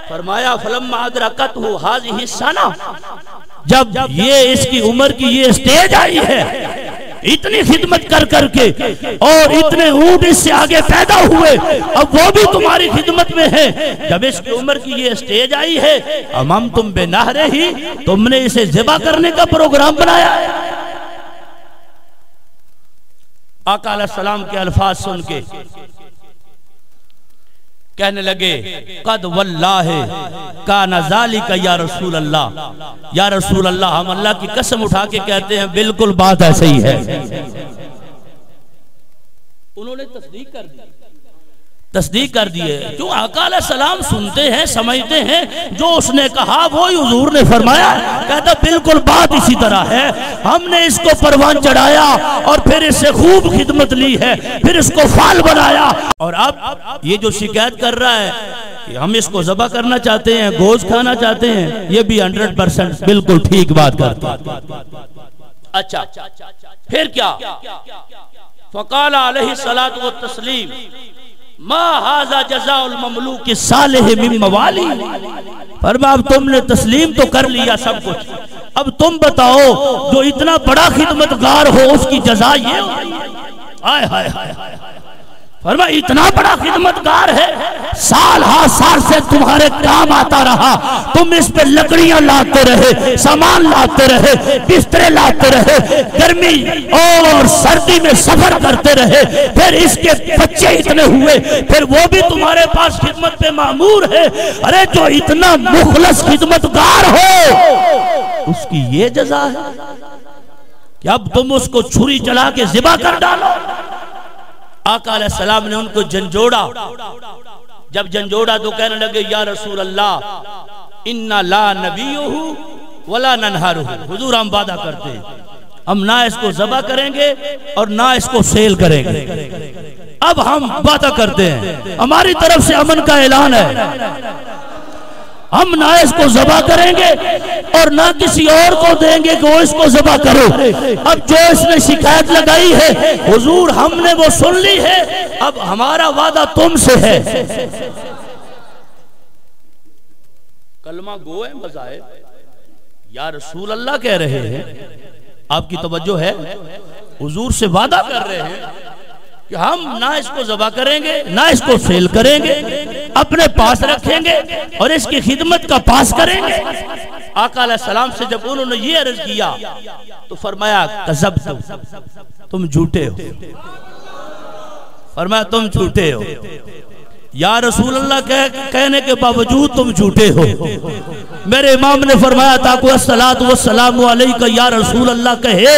فرمایا فلما ادرکتہ ھذہ السنہ، جب یہ اس کی عمر کی یہ سٹیج آئی ہے، اتنی خدمت کر کر کے اور اتنے اونٹ اس سے آگے پیدا ہوئے، اب وہ بھی تمہاری خدمت میں ہے، جب اس کی عمر کی یہ سٹیج آئی ہے، اممتم بنہرہ، تم نے اسے ذبح کرنے کا پروگرام بنایا ہے۔ آقا علیہ السلام کے الفاظ سن کے کہنے لگے قد واللہ کان ذالک یا رسول اللہ، یا رسول اللہ، ہم اللہ کی قسم اٹھا کے کہتے ہیں بالکل بات ایسے ہی ہے۔ انہوں نے تصدیق کر دی ہے، جو آقا علیہ السلام سنتے ہیں سمجھتے ہیں، جو اس نے کہا وہی حضور نے فرمایا، کہتا بالکل بات اسی طرح ہے، ہم نے اس کو پروان چڑھایا اور پھر اس سے خوب خدمت لی ہے، پھر اس کو فال بنایا، اور اب یہ جو شکایت کر رہا ہے کہ ہم اس کو ذبح کرنا چاہتے ہیں، گوشت کھانا چاہتے ہیں، یہ بھی 100% بالکل ٹھیک بات کرتا ہے۔ اچھا پھر کیا؟ فقال علیہ الصلاۃ والتسلیم ما ھذا جزاء المملوک الصالح من موالی، فرمایا اب تم نے تسلیم تو کر لیا سب کچھ، اب تم بتاؤ جو اتنا بڑا خدمتگار ہو اس کی جزا یہ ہو؟ ہائے ہائے ہائے، فرمایا اتنا بڑا خدمتگار ہے، سال ہا سال سے تمہارے کام آتا رہا، تم اس پہ لکڑیاں لاتے رہے، سامان لاتے رہے، بسترے لاتے رہے، گرمی اور سردی میں سفر کرتے رہے، پھر اس کے بچے اتنے ہوئے، پھر وہ بھی تمہارے پاس خدمت پہ مامور ہے، ارے جو اتنا مخلص خدمتگار ہو اس کی یہ جزا ہے کہ اب تم اس کو چھری چلا کے ذبح کر ڈالو۔ آقا علیہ السلام نے ان کو جھنجھوڑا، جب جھنجھوڑا تو کہنے لگے یا رسول اللہ انا لا نبیہ ولا ننہرہ، حضور ہم وعدہ کرتے ہیں ہم نہ اس کو ذبح کریں گے اور نہ اس کو سیل کریں گے، اب ہم وعدہ کرتے ہیں، ہماری طرف سے امن کا اعلان ہے، ہم نہ اس کو ذبح کریں گے اور نہ کسی اور کو دیں گے کہ وہ اس کو ذبح کرو۔ اب جو اس نے شکایت لگائی ہے حضور ہم نے وہ سن لی ہے، اب ہمارا وعدہ تم سے ہے۔ کلمہ گو ہے مذاہب، یا رسول اللہ کہہ رہے ہیں، آپ کی توجہ ہے، حضور سے وعدہ کر رہے ہیں کہ ہم نہ اس کو ذبح کریں گے نہ اس کو سیل کریں گے، اپنے پاس رکھیں گے اور اس کی خدمت کا پاس کریں گے۔ آقا علیہ السلام سے جب انہوں نے یہ عرض کیا تو فرمایا کذبتم، تم جھوٹے ہو، فرمایا تم جھوٹے ہو، یا رسول اللہ کہنے کے باوجود تم جھوٹے ہو۔ میرے امام نے فرمایا تاکہ الصلاۃ والسلام علیکہ یا رسول اللہ کہے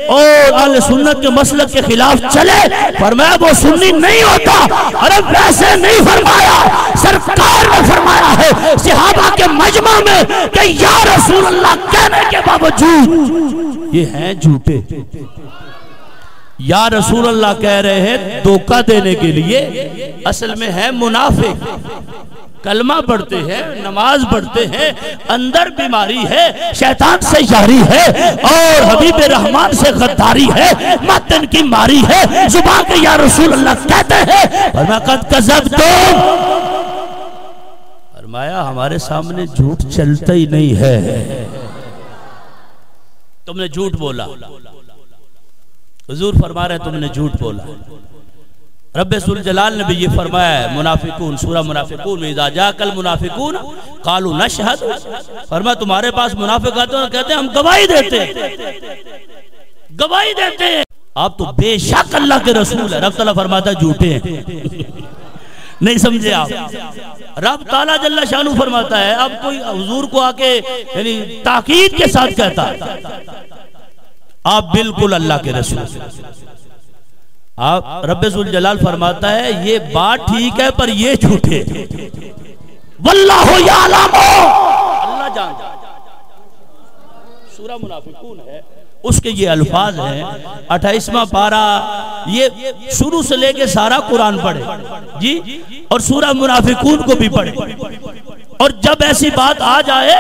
اور اہل سنت کے مسلک کے خلاف چلے، فرمایا وہ سنی نہیں ہوتا، ارے ویسے نہیں فرمایا، سرکار نے فرمایا ہے صحابہ کے مجمع میں کہ یا رسول اللہ کہنے کے باوجود یہ ہیں جھوٹے۔ یا رسول اللہ کہہ رہے ہیں دھوکہ دینے کے لیے، اصل میں ہے منافق، کلمہ پڑھتے ہیں، نماز پڑھتے ہیں، اندر بیماری ہے، شیطان سے یاری ہے اور حبیب رحمان سے غداری ہے، متن کی ماری ہے، زبان کے یا رسول اللہ کہتے ہیں، فرمایا قد کذبتم، فرمایا ہمارے سامنے جھوٹ چلتا ہی نہیں ہے، تم نے جھوٹ بولا، حضور فرما رہے تم نے جھوٹ بولا۔ رب ذوالجلال نے بھی یہ فرمایا ہے، منافقون سورہ منافقون میں اذا جاءک المنافقون قالوا نشہد، فرمایا تمہارے پاس منافق آتے ہیں کہتے ہیں ہم گواہی دیتے ہیں، گواہی دیتے ہیں، آپ تو بے شک اللہ کے رسول ہے، رب تعالیٰ فرماتا ہے جھوٹے ہیں۔ نہیں سمجھے آپ، رب تعالیٰ جل شانہ فرماتا ہے، اب کوئی حضور کو آ کے یعنی تاکید کے ساتھ کہتا ہے آپ بالکل اللہ کے رسول، آپ رب ذوالجلال فرماتا ہے یہ بات ٹھیک ہے پر یہ جھوٹے، واللہ یعلم، اللہ جانتا۔ سورہ منافقون ہے، اس کے یہ الفاظ ہیں، 28واں پارہ، یہ شروع سے لے کے سارا قرآن پڑھے جی، اور سورہ منافقون کو بھی پڑھے، اور جب ایسی بات آ جائے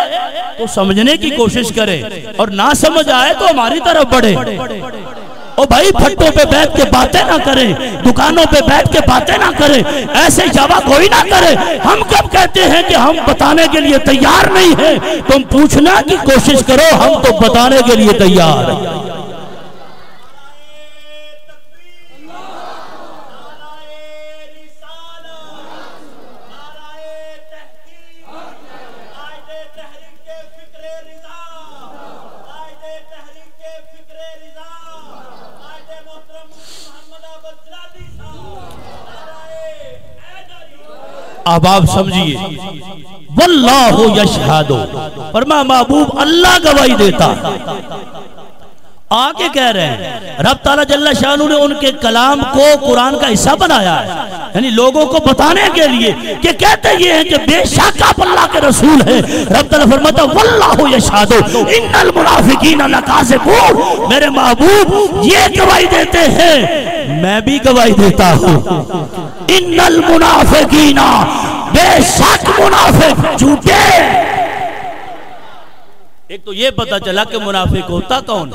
تو سمجھنے کی کوشش کرے، اور نہ سمجھ آئے تو ہماری طرف بڑھے۔ او بھائی پھٹوں پہ بیٹھ کے باتیں نہ کریں، دکانوں پہ بیٹھ کے باتیں نہ کریں، ایسے جواب کوئی نہ کرے۔ ہم کب کہتے ہیں کہ ہم بتانے کے لیے تیار نہیں ہیں؟ تم پوچھنا کی کوشش کرو، ہم تو بتانے کے لیے تیار ہیں۔ اب آپ سمجھئے، واللہ یشہد، فرمایا محبوب اللہ گواہی دیتا۔ آگے کہہ رہے ہیں رب تعالیٰ جل شانہ نے ان کے کلام کو قرآن کا حصہ بنایا ہے، یعنی لوگوں کو بتانے کے لیے کہ کہتے یہ ہیں کہ بے شک آپ اللہ کے رسول ہیں۔ رب تعالیٰ فرماتا واللہ یشہد ان المنافقین لکاذبون، میرے محبوب یہ گواہی دیتے ہیں، میں بھی گواہی دیتا ہوں، ان المنافقین، بے شک منافق جھوٹے۔ ایک تو یہ پتا چلا کہ منافق ہوتا کون؟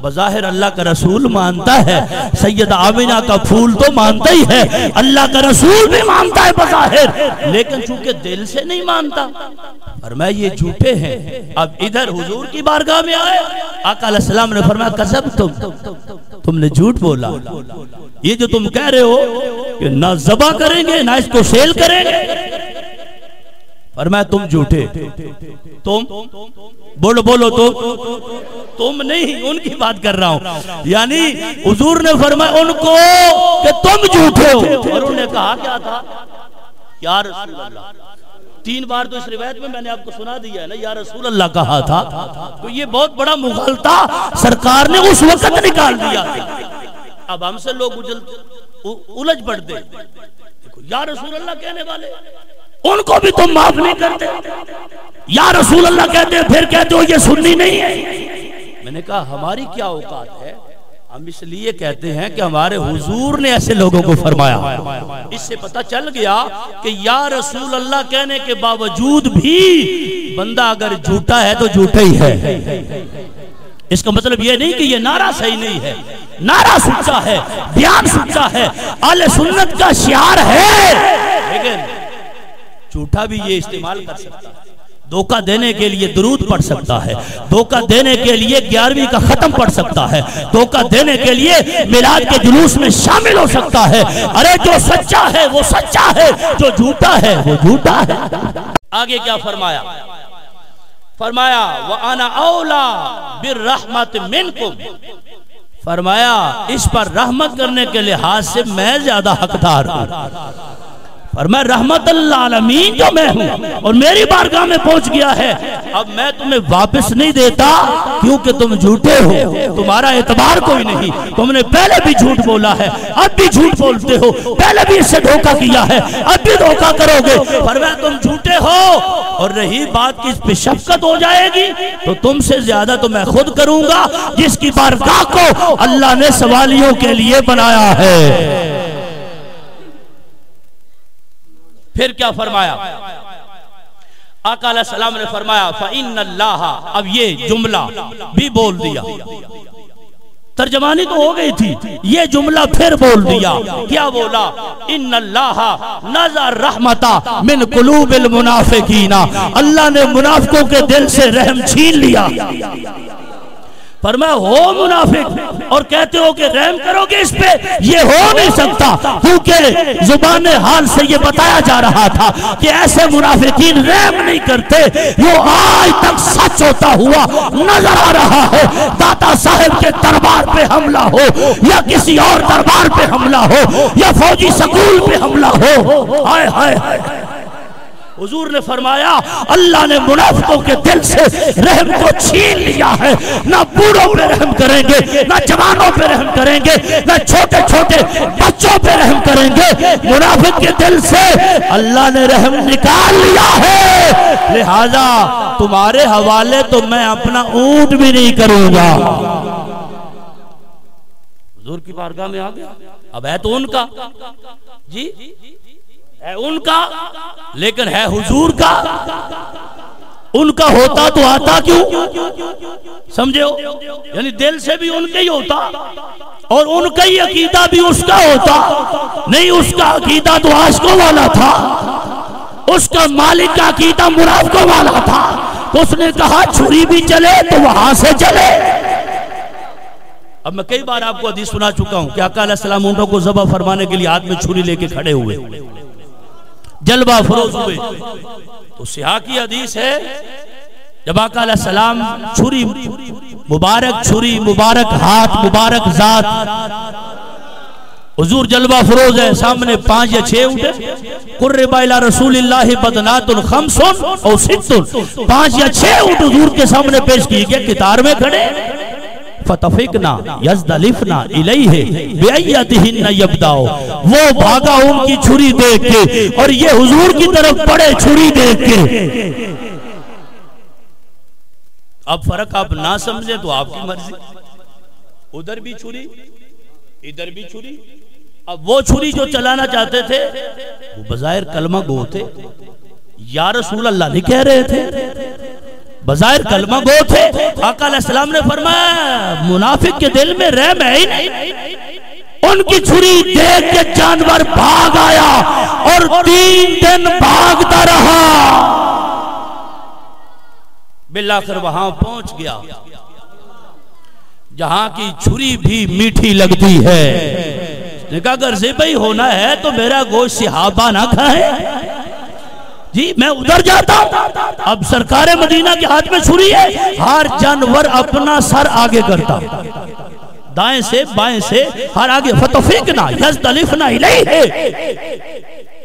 بظاہر اللہ کا رسول مانتا ہے، سید آمینہ کا پھول تو مانتا ہی ہے، اللہ کا رسول بھی مانتا ہے بظاہر، لیکن چونکہ دل سے نہیں مانتا، فرمایا یہ جھوٹے ہیں۔ اب ادھر حضور کی بارگاہ میں آئے، آقا علیہ السلام نے فرمایا کذبتم، تم نے جھوٹ بولا، یہ جو تم کہہ رہے ہو کہ نہ ذبح کریں گے نہ اس کو سیل کریں گے، فرمایا تم جھوٹے، تم بولو تم نہیں، ان کی بات کر رہا ہوں، یعنی حضور نے فرمایا ان کو کہ تم جھوٹے ہو، اور انہوں نے کہا کیا تھا؟ یا رسول اللہ۔ 3 بار تو اس روایت میں نے آپ کو سنا دیا ہے نا، یا رسول اللہ کہا تھا، تو یہ بہت بڑا مغالطہ سرکار نے اس وقت نکال دیا تھا۔ اب ہم سے لوگ الجھ پڑتے، یا رسول اللہ کہنے والے ان کو بھی تم معاف نہیں کرتے، یا رسول اللہ کہتے ہیں پھر کہتے ہو یہ سنی نہیں ہے۔ میں نے کہا ہماری کیا اوقات ہے، ہم اس لیے کہتے ہیں کہ ہمارے حضور نے ایسے لوگوں کو فرمایا۔ اس سے پتہ چل گیا کہ یا رسول اللہ کہنے کے باوجود بھی بندہ اگر جھوٹا ہے تو جھوٹا ہی ہے۔ اس کا مطلب یہ نہیں کہ یہ نعرہ صحیح نہیں ہے، نعرہ سچا ہے، بیان سچا ہے، اہل سنت کا شعار ہے، لیکن جھوٹا بھی یہ استعمال کر سکتا ہے، دھوکہ دینے کے لیے درود پڑھ سکتا ہے، دھوکہ دینے کے لیے 11ویں کا ختم پڑھ سکتا ہے، دھوکہ دینے کے لیے میلاد کے جلوس میں شامل ہو سکتا ہے۔ ارے جو سچا ہے وہ سچا ہے، جو جھوٹا ہے وہ جھوٹا ہے۔ آگے کیا فرمایا؟ فرمایا وَأَنَا أَوْلَى بِالرَّحْمَةِ مِنْكُمْ، فرمایا اس پر رحمت کرنے کے لحاظ سے میں زیادہ حقدار ہوں، اور میں رحمت اللہ عالمین جو میں ہوں اور میری بارگاہ میں پہنچ گیا ہے، اب میں تمہیں واپس نہیں دیتا کیونکہ تم جھوٹے ہو، تمہارا اعتبار کوئی نہیں، تم نے پہلے بھی جھوٹ بولا ہے، اب بھی جھوٹ بولتے ہو، پہلے بھی اس سے دھوکہ کیا ہے، اب بھی دھوکہ کرو گے، فرمایا تم جھوٹے ہو۔ اور رہی بات کی اس پہ شفقت ہو جائے گی تو تم سے زیادہ تو میں خود کروں گا جس کی بارگاہ کو اللہ نے سوالیوں کے لیے بنایا ہے۔ پھر کیا فرمایا؟ آقا علیہ السلام نے فرمایا فَإِنَّ اللَّهَ، اب یہ جملہ بھی بول دیا، ترجمانی تو ہو گئی تھی، یہ جملہ پھر بول دیا، کیا بولا؟ ان اللہ نزع رحمتہ من قلوب المنافقین، اللہ نے منافقوں کے دل سے رحم چھین لیا۔ فرمایا ہو منافق اور کہتے ہو کہ رحم کرو گے اس پہ، یہ ہو نہیں سکتا، کیونکہ زبان حال سے یہ بتایا جا رہا تھا کہ ایسے منافقین رحم نہیں کرتے، وہ آج تک سچ ہوتا ہوا نظر آ رہا ہے۔ داتا صاحب کے دربار پہ حملہ ہو یا کسی اور دربار پہ حملہ ہو یا فوجی سکول پہ حملہ ہو، ہائے ہائے ہائے، حضور نے فرمایا اللہ نے منافقوں کے دل سے رحم کو چھین لیا ہے، نہ بوڑھوں پہ رحم کریں گے، نہ جوانوں پہ رحم کریں گے، نہ چھوٹے چھوٹے بچوں پہ رحم کریں گے، منافق کے دل سے اللہ نے رحم نکال لیا ہے، لہذا تمہارے حوالے تو میں اپنا اونٹ بھی نہیں کروں گا۔ حضور کی بارگاہ میں آ گیا، اب ہے تو ان کا، جی ہے ان کا، لیکن ہے حضور کا۔ ان کا ہوتا تو آتا کیوں؟ سمجھے ہو؟ یعنی دل سے بھی ان کا ہی ہوتا اور ان کا ہی عقیدہ بھی اس کا ہوتا نہیں، اس کا عقیدہ تو عاشقوں والا تھا، اس کا مالک کا عقیدہ منافقوں والا تھا، تو اس نے کہا چھری بھی چلے تو وہاں سے چلے۔ اب میں کئی بار آپ کو حدیث سنا چکا ہوں کہ آقا علیہ السلام اونٹوں کو ذبح فرمانے کے لیے ہاتھ میں چھری لے کے کھڑے ہوئے، جلوہ افروز ہوئے، تو سیاہ کی حدیث ہے جب آقا علیہ السلام چھری مبارک ہاتھ مبارک ذات، حضور جلوہ افروز ہے، سامنے 5 یا 6 اونٹے، قرب الی رسول اللہ بدنات 5 اور 6، 5 یا 6 اونٹ حضور کے سامنے پیش کیے گئے، قطار میں کھڑے، فتفقنا یزدلفنا الیہ بیعیتہن یبداؤ، وہ بھاگا ان کی چھری دیکھ کے اور یہ حضور کی طرف پڑے چھری دیکھ کے۔ اب فرق آپ نہ سمجھے تو آپ کی مرضی، ادھر بھی چھری ادھر بھی چھری۔ اب وہ چھری جو چلانا چاہتے تھے وہ بظاہر کلمہ گو تھے، یا رسول اللہ نہیں کہہ رہے تھے، بظاہر کلمہ گو تھے۔ آقا علیہ السلام نے فرمایا منافق کے دل میں رحم ہے ہی نہیں، ان کی چھری دیکھ کے جانور بھاگ آیا اور 3 دن بھاگتا رہا، بالآخر وہاں پہنچ گیا جہاں کی چھری بھی میٹھی لگتی ہے۔ نے کہا اگر ذبح ہونا ہے تو میرا گوشت صحابہ نہ کھائے، جی میں ادھر جاتا ہوں۔ اب سرکار مدینہ کے ہاتھ میں چھری ہے، ہر جانور اپنا سر آگے کرتا، دائیں سے بائیں سے ہر آگے، فتفقنا یزدلفنا الیہ،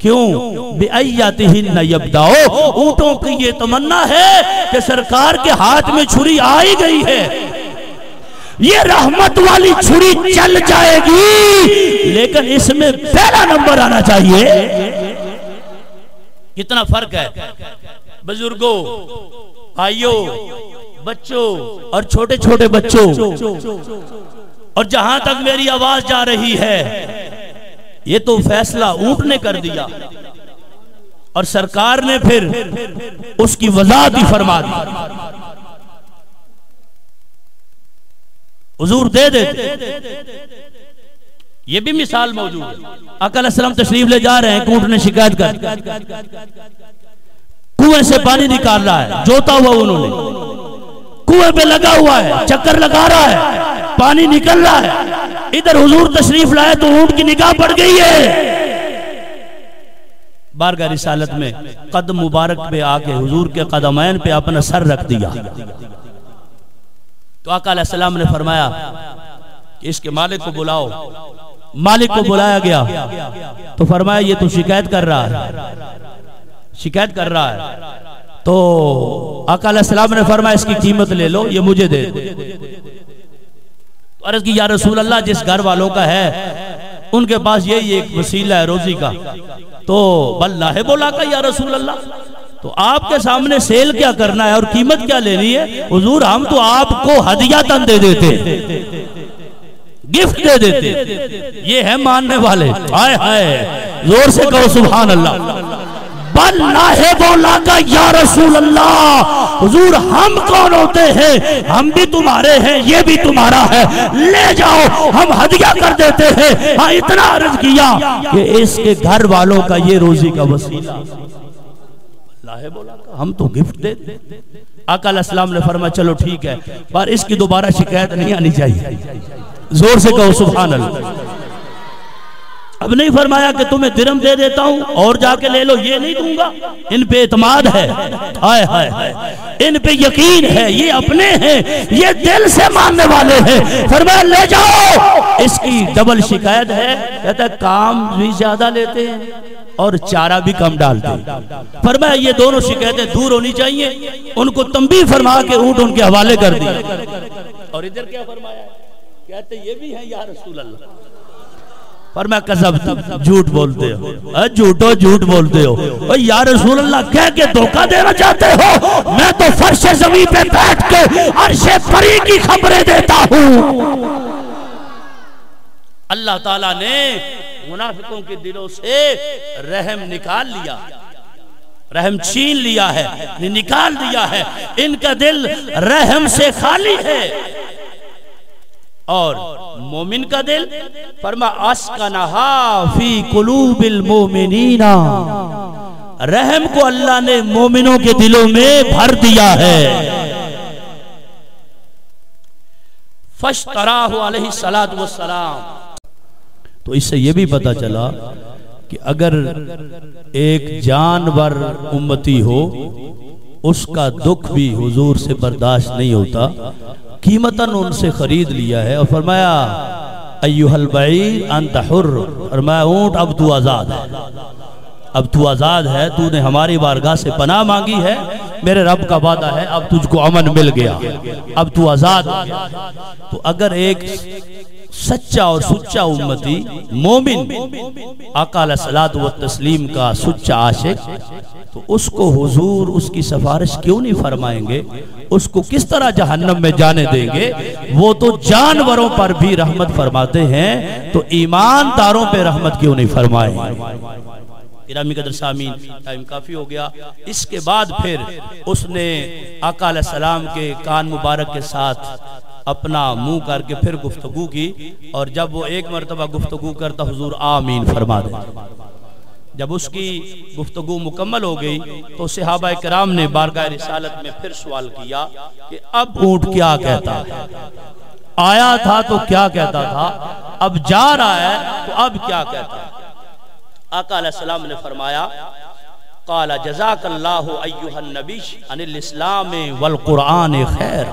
کیوں؟ بیعیتہن یبداؤ، اونٹوں کی یہ تمنا ہے کہ سرکار کے ہاتھ میں چھری آئی گئی ہے، یہ رحمت والی چھری چل جائے گی، لیکن اس میں پہلا نمبر آنا چاہیے۔ کتنا فرق ہے بزرگوں، بھائیوں، بچوں اور چھوٹے چھوٹے بچوں، اور جہاں تک میری آواز جا رہی ہے یہ تو فیصلہ اونٹ نے کر دیا اور سرکار نے پھر اس کی وضاحت ہی فرما دی۔ حضور دے دیتے، یہ بھی مثال موجود ہے۔ آقا علیہ السلام تشریف لے جا رہے ہیں، اونٹ نے شکایت کر، کنویں سے پانی نکال رہا ہے، جوتا ہوا انہوں نے، کنویں پہ لگا ہوا ہے، چکر لگا رہا ہے، پانی نکل رہا ہے، ادھر حضور تشریف لائے تو اونٹ کی نگاہ پڑ گئی ہے۔ بارگاہ رسالت میں قدم مبارک پہ آ کے حضور کے قدمین پہ اپنا سر رکھ دیا، تو آقا علیہ السلام نے فرمایا کہ اس کے مالک کو بلاؤ۔ مالک کو بلایا گیا تو فرمایا یہ تو شکایت کر رہا ہے، شکایت کر رہا ہے، تو آقا علیہ السلام نے فرمایا اس کی قیمت لے لو، یہ مجھے دے دو۔ تو عرض کی یا رسول اللہ جس گھر والوں کا ہے ان کے پاس یہی ایک وسیلہ ہے روزی کا، تو بلّہ بولا کا یا رسول اللہ، تو آپ کے سامنے سیل کیا کرنا ہے اور قیمت کیا لینی ہے؟ حضور ہم تو آپ کو ہدیہ دے دیتے، گفٹ دے دیتے، یہ ہے ماننے والے، ہائے ہائے زور سے کہو سبحان اللہ۔ بلّہ بولا کا یا رسول اللہ، حضور ہم کون ہوتے ہیں؟ ہم بھی تمہارے ہیں، یہ بھی تمہارا ہے، لے جاؤ ہم ہدیہ کر دیتے ہیں۔ ہاں اتنا عرض کیا کہ اس کے گھر والوں کا یہ روزی کا وسیلہ، اللہ بولا ہم تو گفٹ دے دیں۔ آقا علیہ السلام نے فرمایا چلو ٹھیک ہے، پر اس کی دوبارہ شکایت نہیں آنی چاہیے، زور سے کہو سبحان اللہ۔ اب نہیں فرمایا کہ تمہیں درہم دے دیتا ہوں اور جا کے لے لو، یہ نہیں دوں گا، ان پہ اعتماد ہے، ہائے ہائے ہائے ان پہ یقین ہے، یہ اپنے ہیں، یہ دل سے ماننے والے ہیں۔ فرمایا لے جاؤ، اس کی ڈبل شکایت ہے، کہتا ہے کام بھی زیادہ لیتے ہیں، اور چارہ بھی کم ڈالتے. فرمایا یہ دونوں شکایتیں دور ہونی چاہیے. ان کو تنبیہ فرما کے اونٹ ان کے حوالے کر دیا. اور ادھر کیا فرمایا؟ کہتے یہ بھی ہیں یا رسول اللہ. فرمایا کذب، جھوٹ بولتے ہو، جھوٹ بولتے ہو. یا رسول اللہ کہہ کے دھوکہ دینا چاہتے ہو؟ میں تو فرش زمین پہ بیٹھ کے عرش پری کی خبریں دیتا ہوں. اللہ تعالیٰ نے منافقوں کے دلوں سے رحم نکال لیا، رحم چھین لیا ہے، نکال دیا ہے. ان کا دل رحم سے خالی ہے. اور مومن کا دل فرما اسکنہا فی قلوب المومنین، رحم کو اللہ نے مومنوں کے دلوں میں بھر دیا ہے. فاشتراہ علیہ السلام. تو اس سے یہ بھی پتا چلا کہ اگر ایک جانور امتی ہو اس کا دکھ بھی حضور سے برداشت نہیں ہوتا، قیمتاً ان سے خرید لیا ہے. اور فرمایا ایھا البعیر انت حر، فرمایا اونٹ اب تو آزاد ہے، اب تو آزاد ہے. تو نے ہماری بارگاہ سے پناہ مانگی ہے، میرے رب کا وعدہ ہے اب تجھ کو امن مل گیا، اب تو آزاد ہو گیا. تو اگر ایک سچا اور سچا امتی مومن آقا علیہ الصلوۃ والتسلیم کا سچا عاشق، تو اس کو حضور اس کی سفارش کیوں نہیں فرمائیں گے؟ اس کو کس طرح جہنم میں جانے دیں گے؟ وہ تو جانوروں پر بھی رحمت فرماتے ہیں، تو ایمانداروں پہ رحمت کیوں نہیں فرمائیں؟ گرامی قدر سامعین، ٹائم کافی ہو گیا. اس کے بعد پھر اس نے آقا علیہ السلام کے کان مبارک کے ساتھ اپنا منہ کر کے پھر گفتگو کی. اور جب وہ ایک مرتبہ گفتگو کرتا حضور آمین فرما دے. جب اس کی گفتگو مکمل ہو گئی تو صحابہ کرام نے بارگاہ رسالت میں پھر سوال کیا کہ اب اونٹ کیا کہتا ہے؟ آیا تھا تو کیا کہتا تھا، اب جا رہا ہے تو اب کیا کہتا ہے؟ آقا علیہ السلام نے فرمایا قال جزاک اللہ ایھا النبی عن الاسلام والقرآن خیر.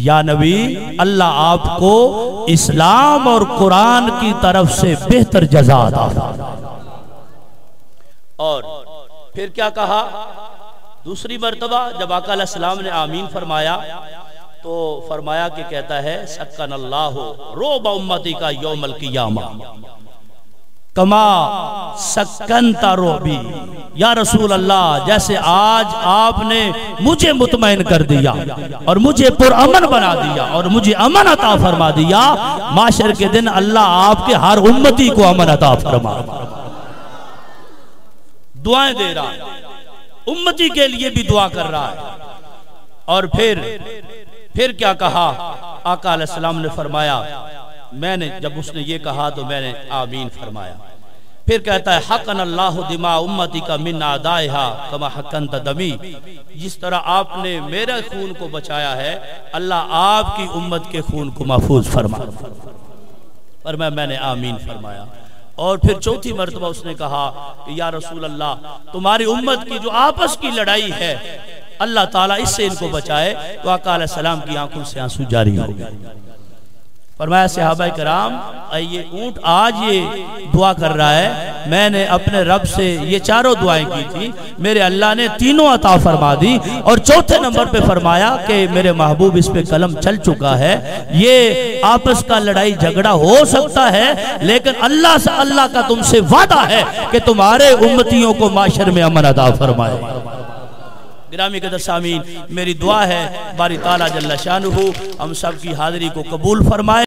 یا نبی اللہ آپ کو اسلام اور قرآن کی طرف سے بہتر جزا عطا فرمائے. اور پھر کیا کہا؟ دوسری مرتبہ جب آقا علیہ السلام نے آمین فرمایا تو فرمایا کہ کہتا ہے سکن اللہ رعب امتی کا یوم القیامہ کما سکنت رعبی. یا رسول اللہ جیسے آج آپ نے مجھے مطمئن کر دیا اور مجھے پرامن بنا دیا اور مجھے امن عطا فرما دیا، معاشر کے دن اللہ آپ کے ہر امتی کو امن عطا فرما. دعائیں دے رہا ہے، امتی کے لیے بھی دعا کر رہا ہے. اور پھر کیا کہا؟ آقا علیہ السلام نے فرمایا میں نے جب اس نے یہ کہا تو میں نے آمین فرمایا. پھر کہتا ہے حقن اللہ دماء امتی کا من اعدائها کما حقنت دمی. جس طرح آپ نے میرے خون کو بچایا ہے اللہ آپ کی امت کے خون کو محفوظ فرما. فرمایا میں نے آمین فرمایا. اور پھر چوتھی مرتبہ اس نے کہا کہ یا رسول اللہ تمہاری امت کی جو آپس کی لڑائی ہے اللہ تعالیٰ اس سے ان کو بچائے. تو آقا علیہ السلام کی آنکھوں سے آنسو جاری ہو گئے. فرمایا صحابہ کرام یہ اونٹ آج یہ دعا کر رہا ہے، میں نے اپنے رب سے یہ چاروں دعائیں کی تھی، میرے اللہ نے تینوں عطا فرما دی. اور چوتھے نمبر پہ فرمایا کہ میرے محبوب اس پہ قلم چل چکا ہے، یہ آپس کا لڑائی جھگڑا ہو سکتا ہے لیکن اللہ کا تم سے وعدہ ہے کہ تمہارے امتیوں کو معاشر میں امن عطا فرمائے. گرامی قدر سامعین، میری دعا ہے باری تعالیٰ جل شانہ ہم سب کی حاضری کو قبول فرمائے.